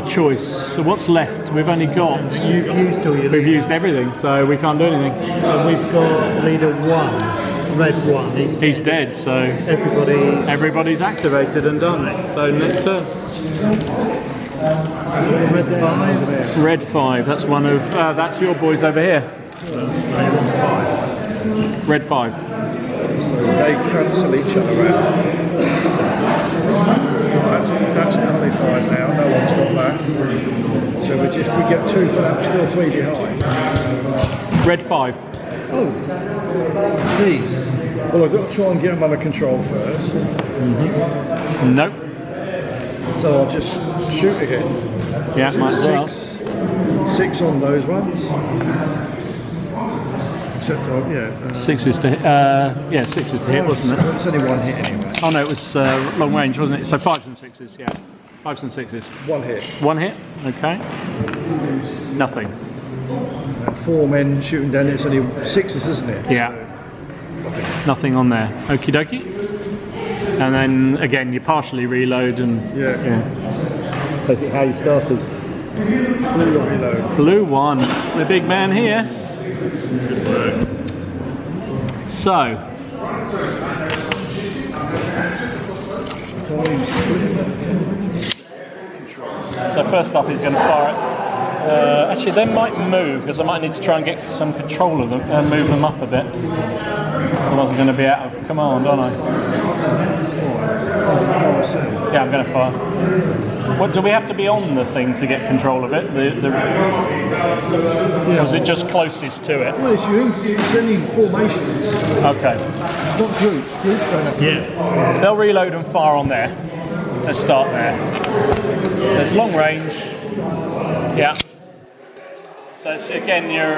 choice. So what's left? We've only got. You've used all your We've used everything, so we can't do anything. And we've got leader 1, red 1. He's dead, so everybody's activated and done. So next turn. Red 5. Red 5. That's one of. That's your boys over here. Red 5. so they cancel each other out. That's nullified now, no one's got that. So if we get 2 for that, we're still 3 behind. Red 5. Oh, these. Well, I've got to try and get them under control first. Nope. So I'll just shoot again. Yeah, might as well. 6 on those ones. Except, 6 is to hit. Yeah, 6 is to hit, wasn't it? It's only 1 hit anyway. Oh no, it was long range, wasn't it? So 5s and 6s, yeah. 5s and 6s. 1 hit. 1 hit, okay. Nothing. And 4 men shooting down, it's only 6s, isn't it? Yeah. So, Nothing on there. Okie dokie. And then again, you partially reload and basically how you started. blue reload. Blue 1. That's my big man here. So. So first up he's going to fire it. Actually they might move because I might need to try and get some control of them and move them up a bit. Otherwise I'm going to be out of command, aren't I? Yeah, I'm going to fire. What, do we have to be on the thing to get control of it? Or is it just closest to it? Well, it's only formations, Okay. not groups. Groups don't have to. Yeah. They'll reload and fire on there. Let's start there. So it's long range. Yeah. So it's again your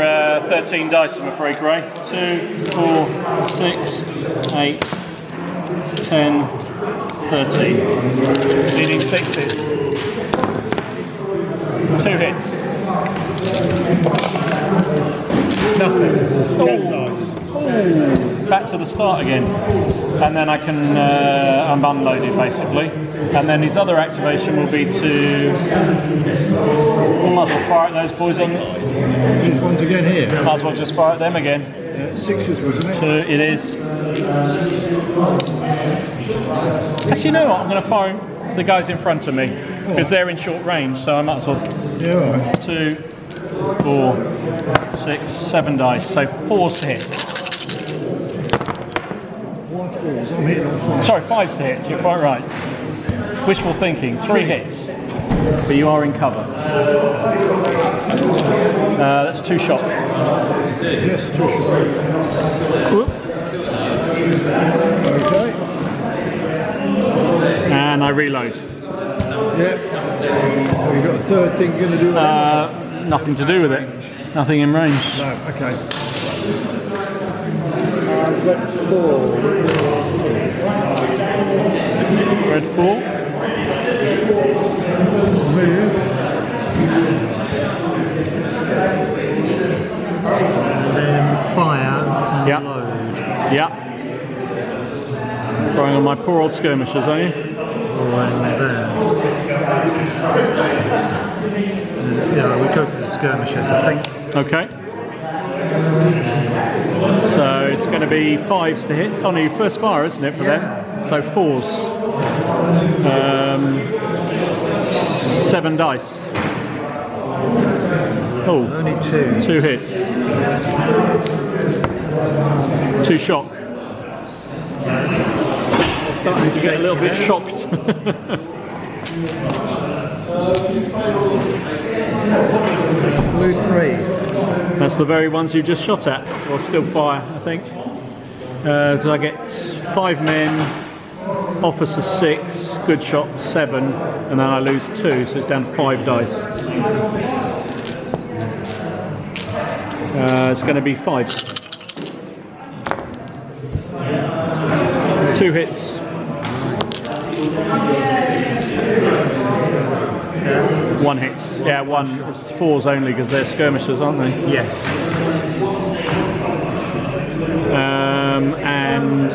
13 dice, I'm afraid, Gray. 2, 4, 6, 8, 10, 13. Needing 6s. 2 hits. Nothing. Oh. Cat size. Back to the start again. And then I can, I'm unloaded basically. And then his other activation will be to, I might as well fire at those boys on. These ones again here. Might as well just fire at them again. Yeah, 6s, wasn't it? So it is. Actually, you know what? I'm going to fire the guys in front of me because they're in short range, so I might as well. Yeah, all right. 2, 4, 6, 7 dice. So 4s to hit. Why 4s? I'm hitting on 5. Sorry, 5s to hit. You're quite right. Wishful thinking. 3 hits, but you are in cover. That's 2 shot. Yes, 2 shot. Whoop. Okay. And I reload. Yep. Have you got a third thing going to do with it? Nothing to do with it. Nothing in range. No, okay. Red 4. Red 4. Move. And then fire and Yeah. load. Yeah. Throwing on my poor old skirmishers, are you? Going there. Yeah, we go for the skirmishers, I think. Okay. So it's going to be 5s to hit. Only first fire, isn't it, for them? So 4s. 7 dice. Oh, Only 2. 2 hits. 2 shock. Starting to get a little bit shocked. Blue 3. That's the very ones you just shot at. So I'll still fire, I think. Because I get 5 men, officer 6, good shot 7, and then I lose 2, so it's down to 5 dice. It's going to be 5. 2 hits. 1 hit. Yeah, 1. It's 4s only because they're skirmishers, aren't they? Yes. And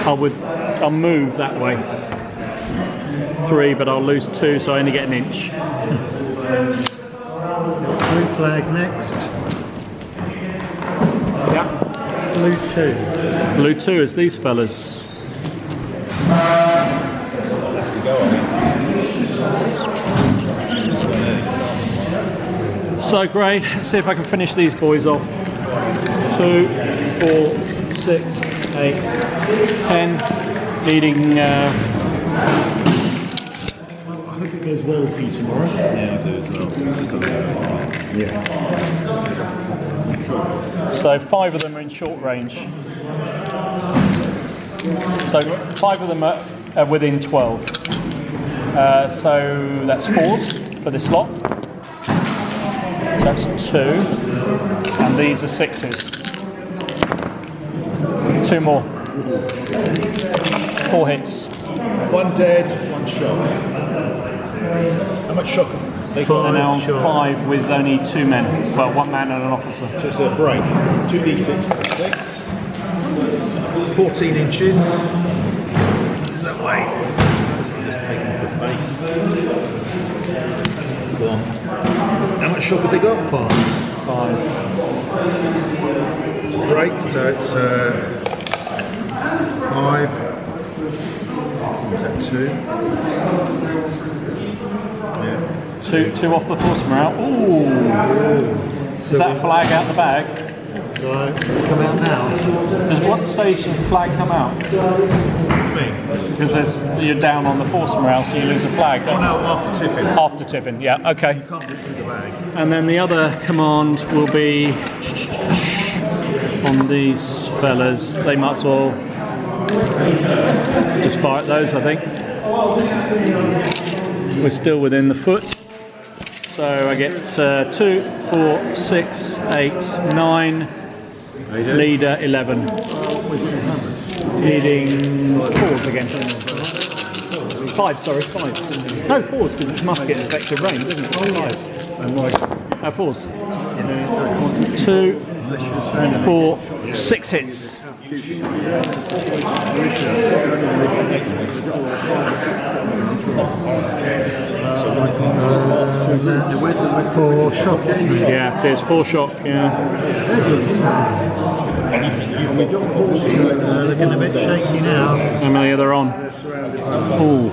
I'll move that way. 3, but I'll lose 2, so I only get an inch. Blue flag next. Yeah. Blue 2. Blue 2 is these fellas. So great, let's see if I can finish these boys off. 2, 4, 6, 8, 10. Needing. I hope it goes well for you tomorrow. Yeah, I do as well. Just a little So 5 of them are in short range. So 5 of them are within 12. So that's 4s for this lot. So that's 2. And these are 6s. 2 more. 4 hits. 1 dead, 1 shot. How much shock? They They're got now 5 with only 2 men. Well, 1 man and an officer. So it's a break. 2d6 plus 6. 14 inches. That way. I'm just taking the base. Go on. How much shock have they got? 5. 5. It's a break, so it's 5. Was that 2? Yeah. 2 off the force morale. Ooh! Is that flag out the bag? Right, come out now. Does what stage does the flag come out? What do you mean? Because you're down on the force morale, so you lose a flag. Oh no, after tipping. After tipping, yeah, okay. You can't get through the bag. And then the other command will be on these fellas. They might as well just fire at those, I think. We're still within the foot. so I get 2, 4, 6, 8, 9, leader 11. Leading 4s again. 5, sorry, 5. No, 4s, because it's musket effective range, isn't it? 5s. 4s. 2, 4, 6 hits. 4 shock, isn't it? Yeah, it is 4 shock. Yeah. Looking a bit shaky now. How many are there on? Oh,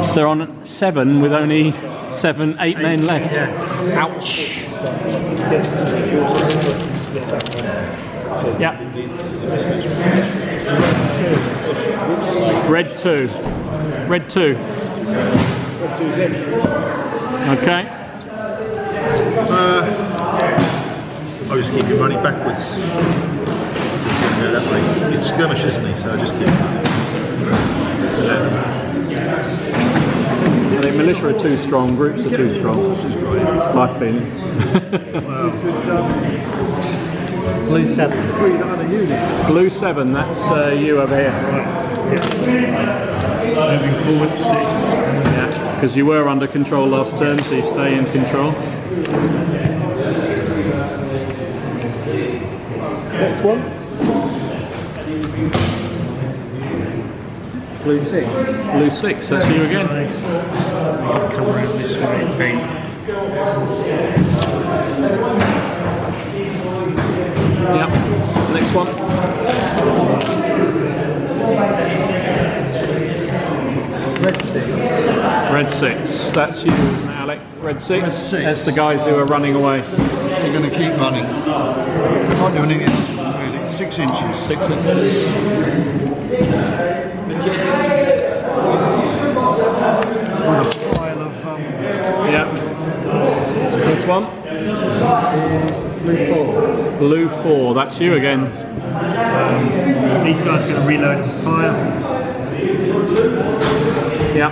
so they're on 7 with only 7, 8 men left. Yes. Ouch. Yeah. Red 2. Red 2. Okay. I just keep him running backwards. So it's going to go that way. He's skirmish, isn't he? So I just keep him. I think militia are too strong, groups are too strong. My opinion. Blue 7. 3 that had a unit. Blue 7, that's you over here. Moving forward 6. Yeah, because you were under control last turn, so you stay in control. Next one. Blue 6. Blue 6, that's you again. Come around this way, bang. Yep. Next one. Red 6. Red 6. That's you, isn't it, Alec? Red 6. Red 6. That's the guys who are running away. They're going to keep running. Can't do anything else, really. 6 inches. 6 inches. Pile of Yep. Next one. Blue 4. Blue 4. That's you again. These guys are going to reload and fire. Yep.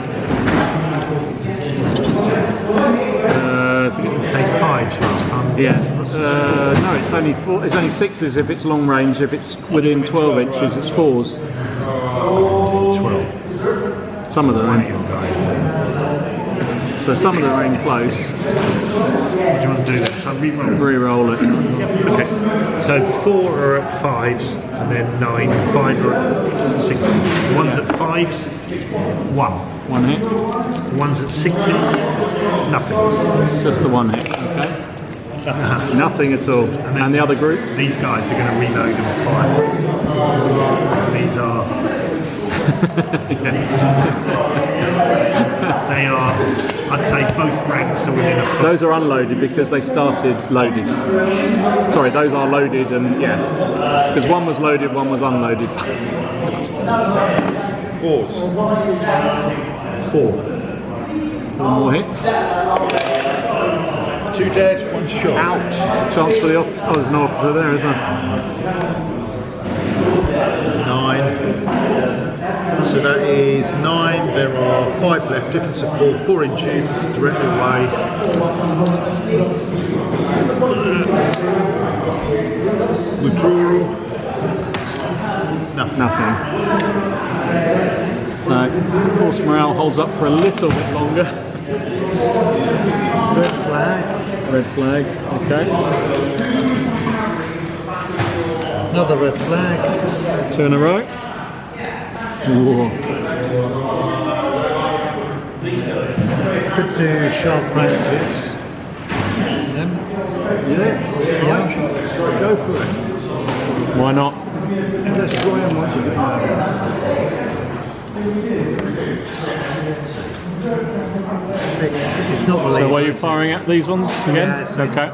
Say 5s last time. Yeah. No, it's only 4. It's only 6s if it's long range. If it's within 12 inches, it's 4s. 12. Some of them are. So some of them are in close. What do you want to do then? Shall I re-roll? Re-roll it. Okay. So 4 are at 5s, and then 9. 5 are at 6s. The ones at 5s, 1. 1 hit. The ones at 6s, nothing. Just the 1 hit. Okay. Nothing at all. And the other group? These guys are going to reload and fire. These are... They are, I'd say both ranks are within a... Those are unloaded because they started loaded. Sorry, those are loaded and yeah. Because one was loaded, one was unloaded. 4s. 4. 4 more hits. 2 dead, 1 shot. Ouch. Chance for the officer. Oh, there's no officer there, isn't there? 9. So that is 9. There are 5 left. Difference of 4. 4 inches directly away. Withdrawal. Nothing. Nothing. So, force morale holds up for a little bit longer. Red flag. Red flag, okay. Another red flag. 2 in a row. Whoa. Could do sharp practice. Yeah. Go for it. Why not? Let's try and watch it. 6. It's not So really. are you firing at these ones again? Yeah, it's Okay.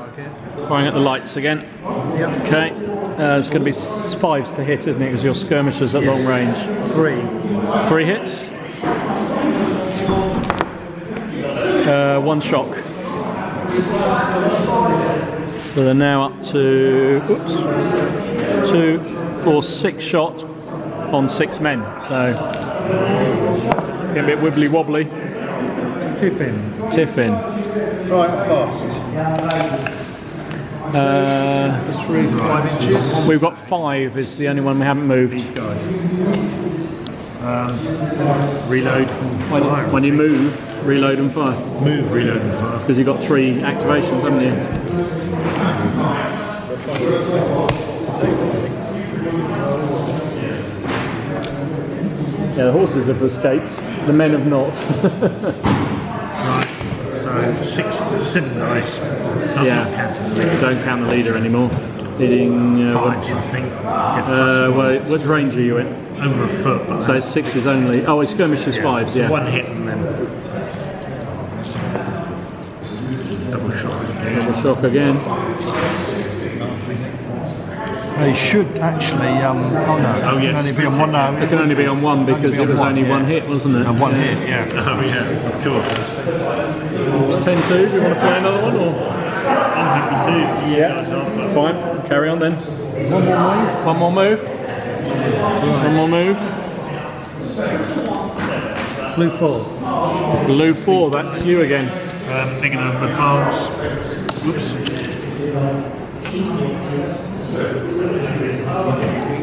Firing at the lights again. Yep. Okay. It's going to be 5s to hit, isn't it? Because you're skirmishers at long range. 3. 3 hits. 1 shock. So they're now up to 2, 4, 6 shot on 6 men. So getting a bit wibbly wobbly. Tiffin. Tiffin. Right, last. The 3 is 5 inches. We've got 5. It's the only one we haven't moved. These guys. Reload. When you move, reload and fire. Move, reload and fire. Because you've got 3 activations, haven't you? Yeah, the horses have escaped. The men have not. Right. So 7 dice. Yeah. Don't count the leader anymore. Leading 5s, I think. well, what range are you in? Over a foot. But So it's 6s only. Oh, it's skirmish is 5s, yeah. 1 hit and then double shot again. Double shock again. They should actually, oh no, it can only be on one now. It can only be on 1 because it was only 1 hit, wasn't it? And 1 hit, yeah. Oh yeah, of course. It's 10-2. Do you want to play another one? Or? I'm happy to. Yeah. Fine. Carry on then. One more move. One more move. One more move. Blue 4. Blue 4, that's you again. They're going to advance. Whoops.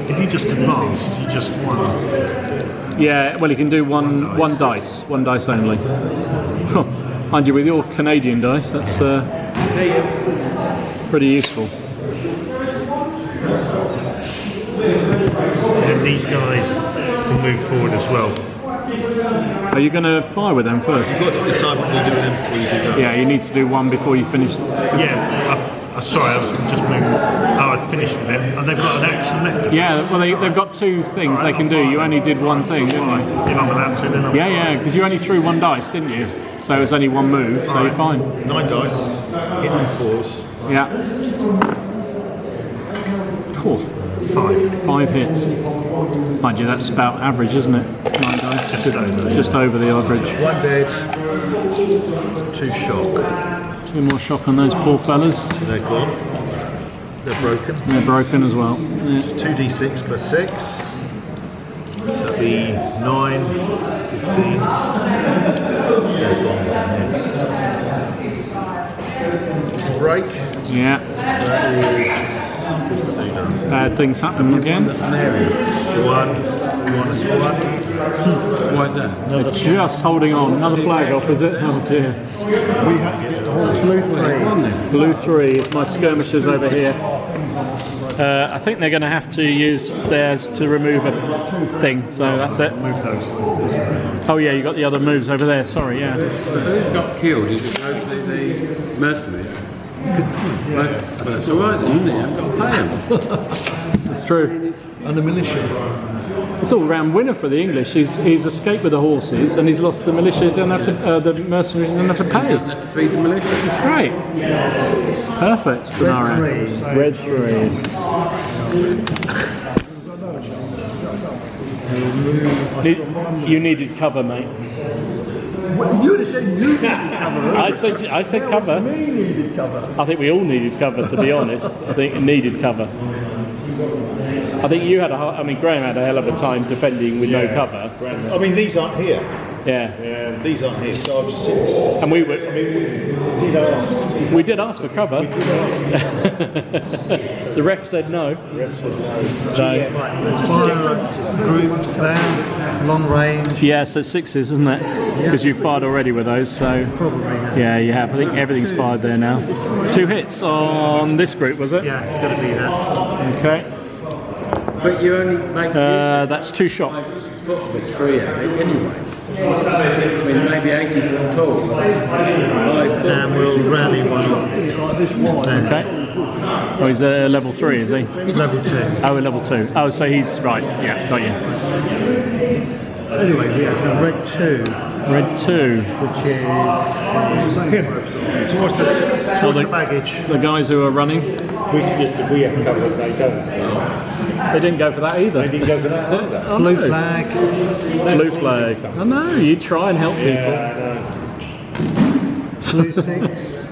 If you just advance, you just 1. Yeah, well, you can do one dice only. Mind you, with your Canadian dice, that's pretty useful. And these guys can move forward as well. Are you going to fire with them first? You've got to decide what you're doing before you do that. Yeah, you need to do 1 before you finish. Yeah, sorry, I was just moving. Oh, I finished with them. Oh, they've got an action left. Yeah, well, they've got 2 things they can do. You only did 1 thing, didn't you? If I'm allowed to, then I'm... Yeah, because you only threw 1 dice, didn't you? So it was only 1 move, so you're fine. 9 dice, hit on 4s. Yeah. Cool. 5 hits. Mind you, that's about average, isn't it? 9 dice. Just over the average. 1 dead, 2 shock. 2 more shock on those poor fellas. They're gone. They're broken. They're broken as well. Yeah. 2d6 plus 6. So that'd be 9, 15. They're gone. Break. Yeah. That is. Bad things happen again. 1. -1. Why is that? They're just holding on. Another flag off, is it? Oh dear. We have blue 3. Blue 3. It's my skirmishers over here. I think they're going to have to use theirs to remove a thing, so that's it. Move those. Oh yeah, you got the other moves over there. Sorry, yeah. But who's got killed? Is it mostly the mercenaries? But it's alright then, isn't it? I've got to pay them. It's true. And the militia. It's all round winner for the English. He's escaped with the horses and he's lost the militia. Don't have to. The mercenaries don't have to pay. Doesn't have to feed the militia. It's great. Perfect scenario. Red 3. You needed cover, mate. Well, you would have said you needed cover. I said cover. Me needed cover. I think we all needed cover, to be honest. I think it needed cover. I think you had Graham had a hell of a time defending with no cover. I mean, these aren't here. Yeah. These aren't here, so I've just sitting still. And we were. Did ask. We did ask for cover. The ref said no. So, Group down, long range. yeah, so 6s, isn't it? Because you fired already with those, so Probably. yeah, you have. I think everything's fired there now. 2 hits on this group, was it? Yeah, it's going to be that. Okay. But you only make That's 2 shot. 5 foot with 3 at it anyway. I mean, maybe 80 foot tall. 5 foot. And we'll rally one off. Like this wide. Okay. Oh, he's a level 3, is he? Level 2. Oh, a level 2. Oh, so he's right. Yeah, got you. Anyway, we have now Red 2, Red 2. which is Towards the baggage. The guys who are running. We suggested we have cover, they don't. They didn't go for that either. They didn't go for that either. Oh, blue no. flag. Blue flag. I know, you try and help people. Blue 6.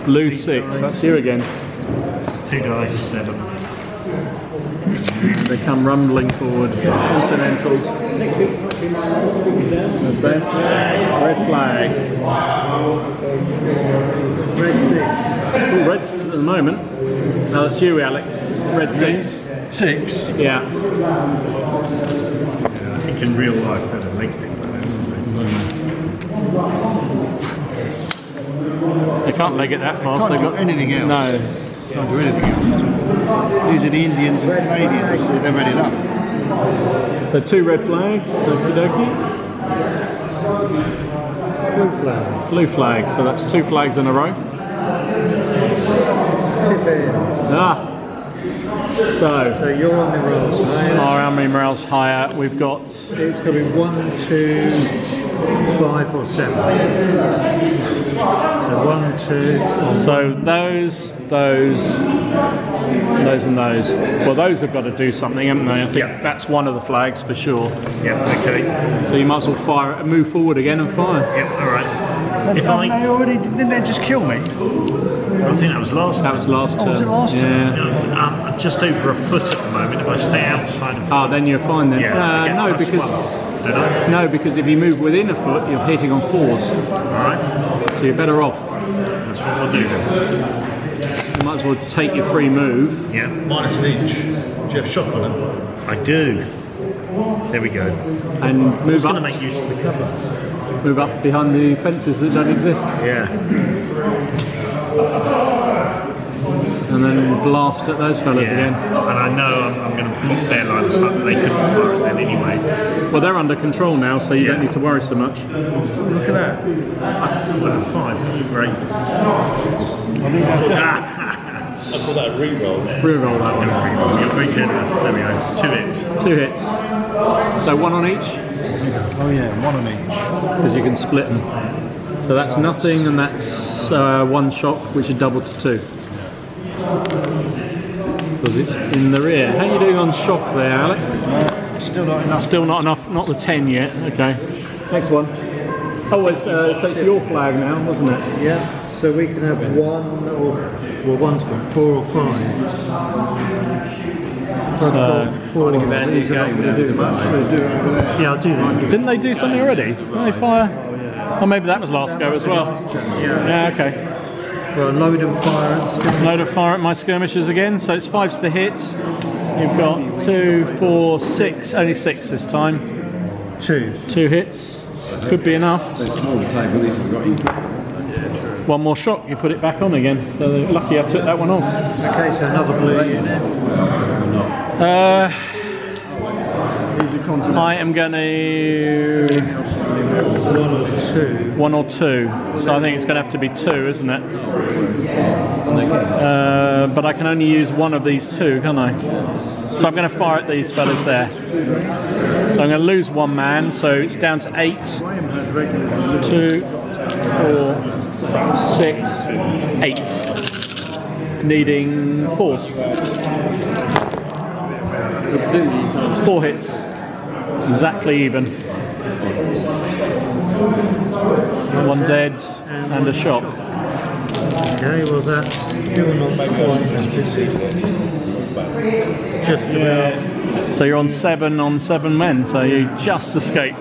Blue 6, that's you again. 2 dice, 7. They come rumbling forward. Continentals. That's them. Red flag. Red 6. Ooh, red's at the moment. No, that's you, Alec. Red 6. 6. Yeah. I think in real life they're the leg thing. They can't leg it that fast. Can't They've do got anything else. No. Can't do anything else at all. These are the Indians and Canadians. They've had enough. So 2 red flags. Okie dokie. Blue flag. Blue flag. So that's 2 flags in a row. Ah. So you're on the rolls, right? Our army morale's higher. We've got. It's going to be 1, 2, 5 or 7. So 1, 2. So those, and those. Well, those have got to do something, haven't they? I think that's one of the flags for sure. Yeah, okay. So you might as well fire it and move forward again and fire. Yep, alright. Didn't they just kill me? I think that was last That was last turn. was it last turn? Yeah. I'm just over a foot at the moment. If I stay outside of Ah, then you're fine then. I get No, plus because 1, don't I? no, because if you move within a foot, you're hitting on 4s. Alright, So you're better off. that's what we'll do then. You might as well take your free move. Yeah, Minus an inch. Do you have shock on it? I do. There we go. And move I'm up. going to make use of the cover. Move up behind the fences that don't exist. Yeah. And then blast at those fellas again. And I know I'm going to block their line of sight, but they couldn't fire it then anyway. Well, they're under control now, so you don't need to worry so much. Look at that. Well, 5. Great. I call that a re-roll. Reroll that one. You're very generous. There we go. 2 hits. 2 hits. So 1 on each, Oh yeah, 1 on each. because you can split them. So that's nothing, and that's 1 shock, which is doubled to 2. Because it's in the rear. How are you doing on shock there, Alec? Still not enough. Still not enough, not the 10 yet. Okay. Next one. Oh, so it's your flag now, wasn't it? Yeah. So we can have 1 or, well, one's got 4 or 5. I've got 4. These are not going to do much. They do it over there. Yeah, I'll do that. Didn't they do something already? Didn't they fire? Oh, maybe that was last go as well. Yeah, okay. Well, load and fire at the skirmish. Load of fire at my skirmishers again, so it's 5s to hit. You've got 2, 4, 6, only 6 this time. 2. 2 hits, could be enough. 1 more shot, you put it back on again. So lucky I took that one off. Okay, so another blue unit. I am going to 1 or 2. So I think it's going to have to be 2, isn't it? But I can only use 1 of these 2, can't I? So I'm going to fire at these fellas there. So I'm going to lose 1 man, so it's down to 8. 2, 4, 6, 8. Needing 4s. 4 hits. Exactly even. 1 dead and a shot. Okay, well that's still not quite just about. So you're on 7 men, so you just escaped.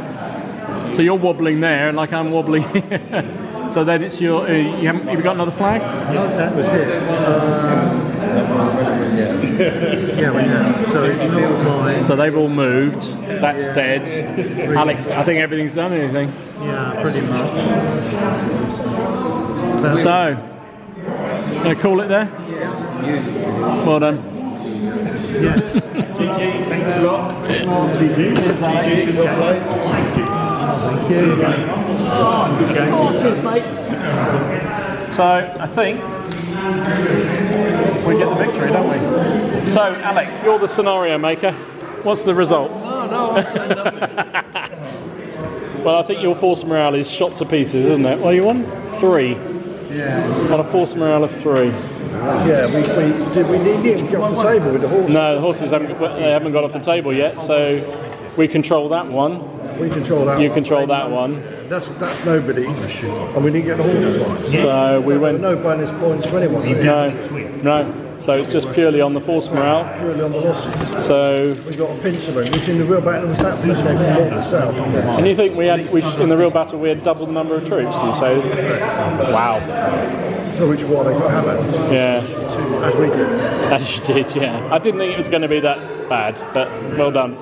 So you're wobbling there like I'm wobbling here. So then it's your, have you got another flag? No, that was it. Yeah, we have. So it's not mine. So they've all moved. That's dead. Alex, I think everything's done anything. Yeah, pretty much. So, can I call it there? Well done. Yes. Thanks a lot. Thank you. Cheers, mate. So, I think we get the victory, don't we? So, Alec, you're the scenario maker. What's the result? No, I'm saying nothing. Well, I think your force morale is shot to pieces, isn't it? Well, you won 3. Yeah. On a force morale of 3. Yeah, we didn't get off the table with the horses. No, the horses haven't got off the table yet, so we control that one. We control that You one. control that one. That's nobody. And we didn't get the horses on. So we went. No bonus points for anyone. No, So it's just purely on the force morale. Purely on the horses. So We got a pinch of them, which in the real battle was that pinch from north to south. and you think in the real battle we had double the number of troops? You say, wow. So which one they got hammered, Yeah, as we did. as you did. Yeah, I didn't think it was going to be that bad, but well done.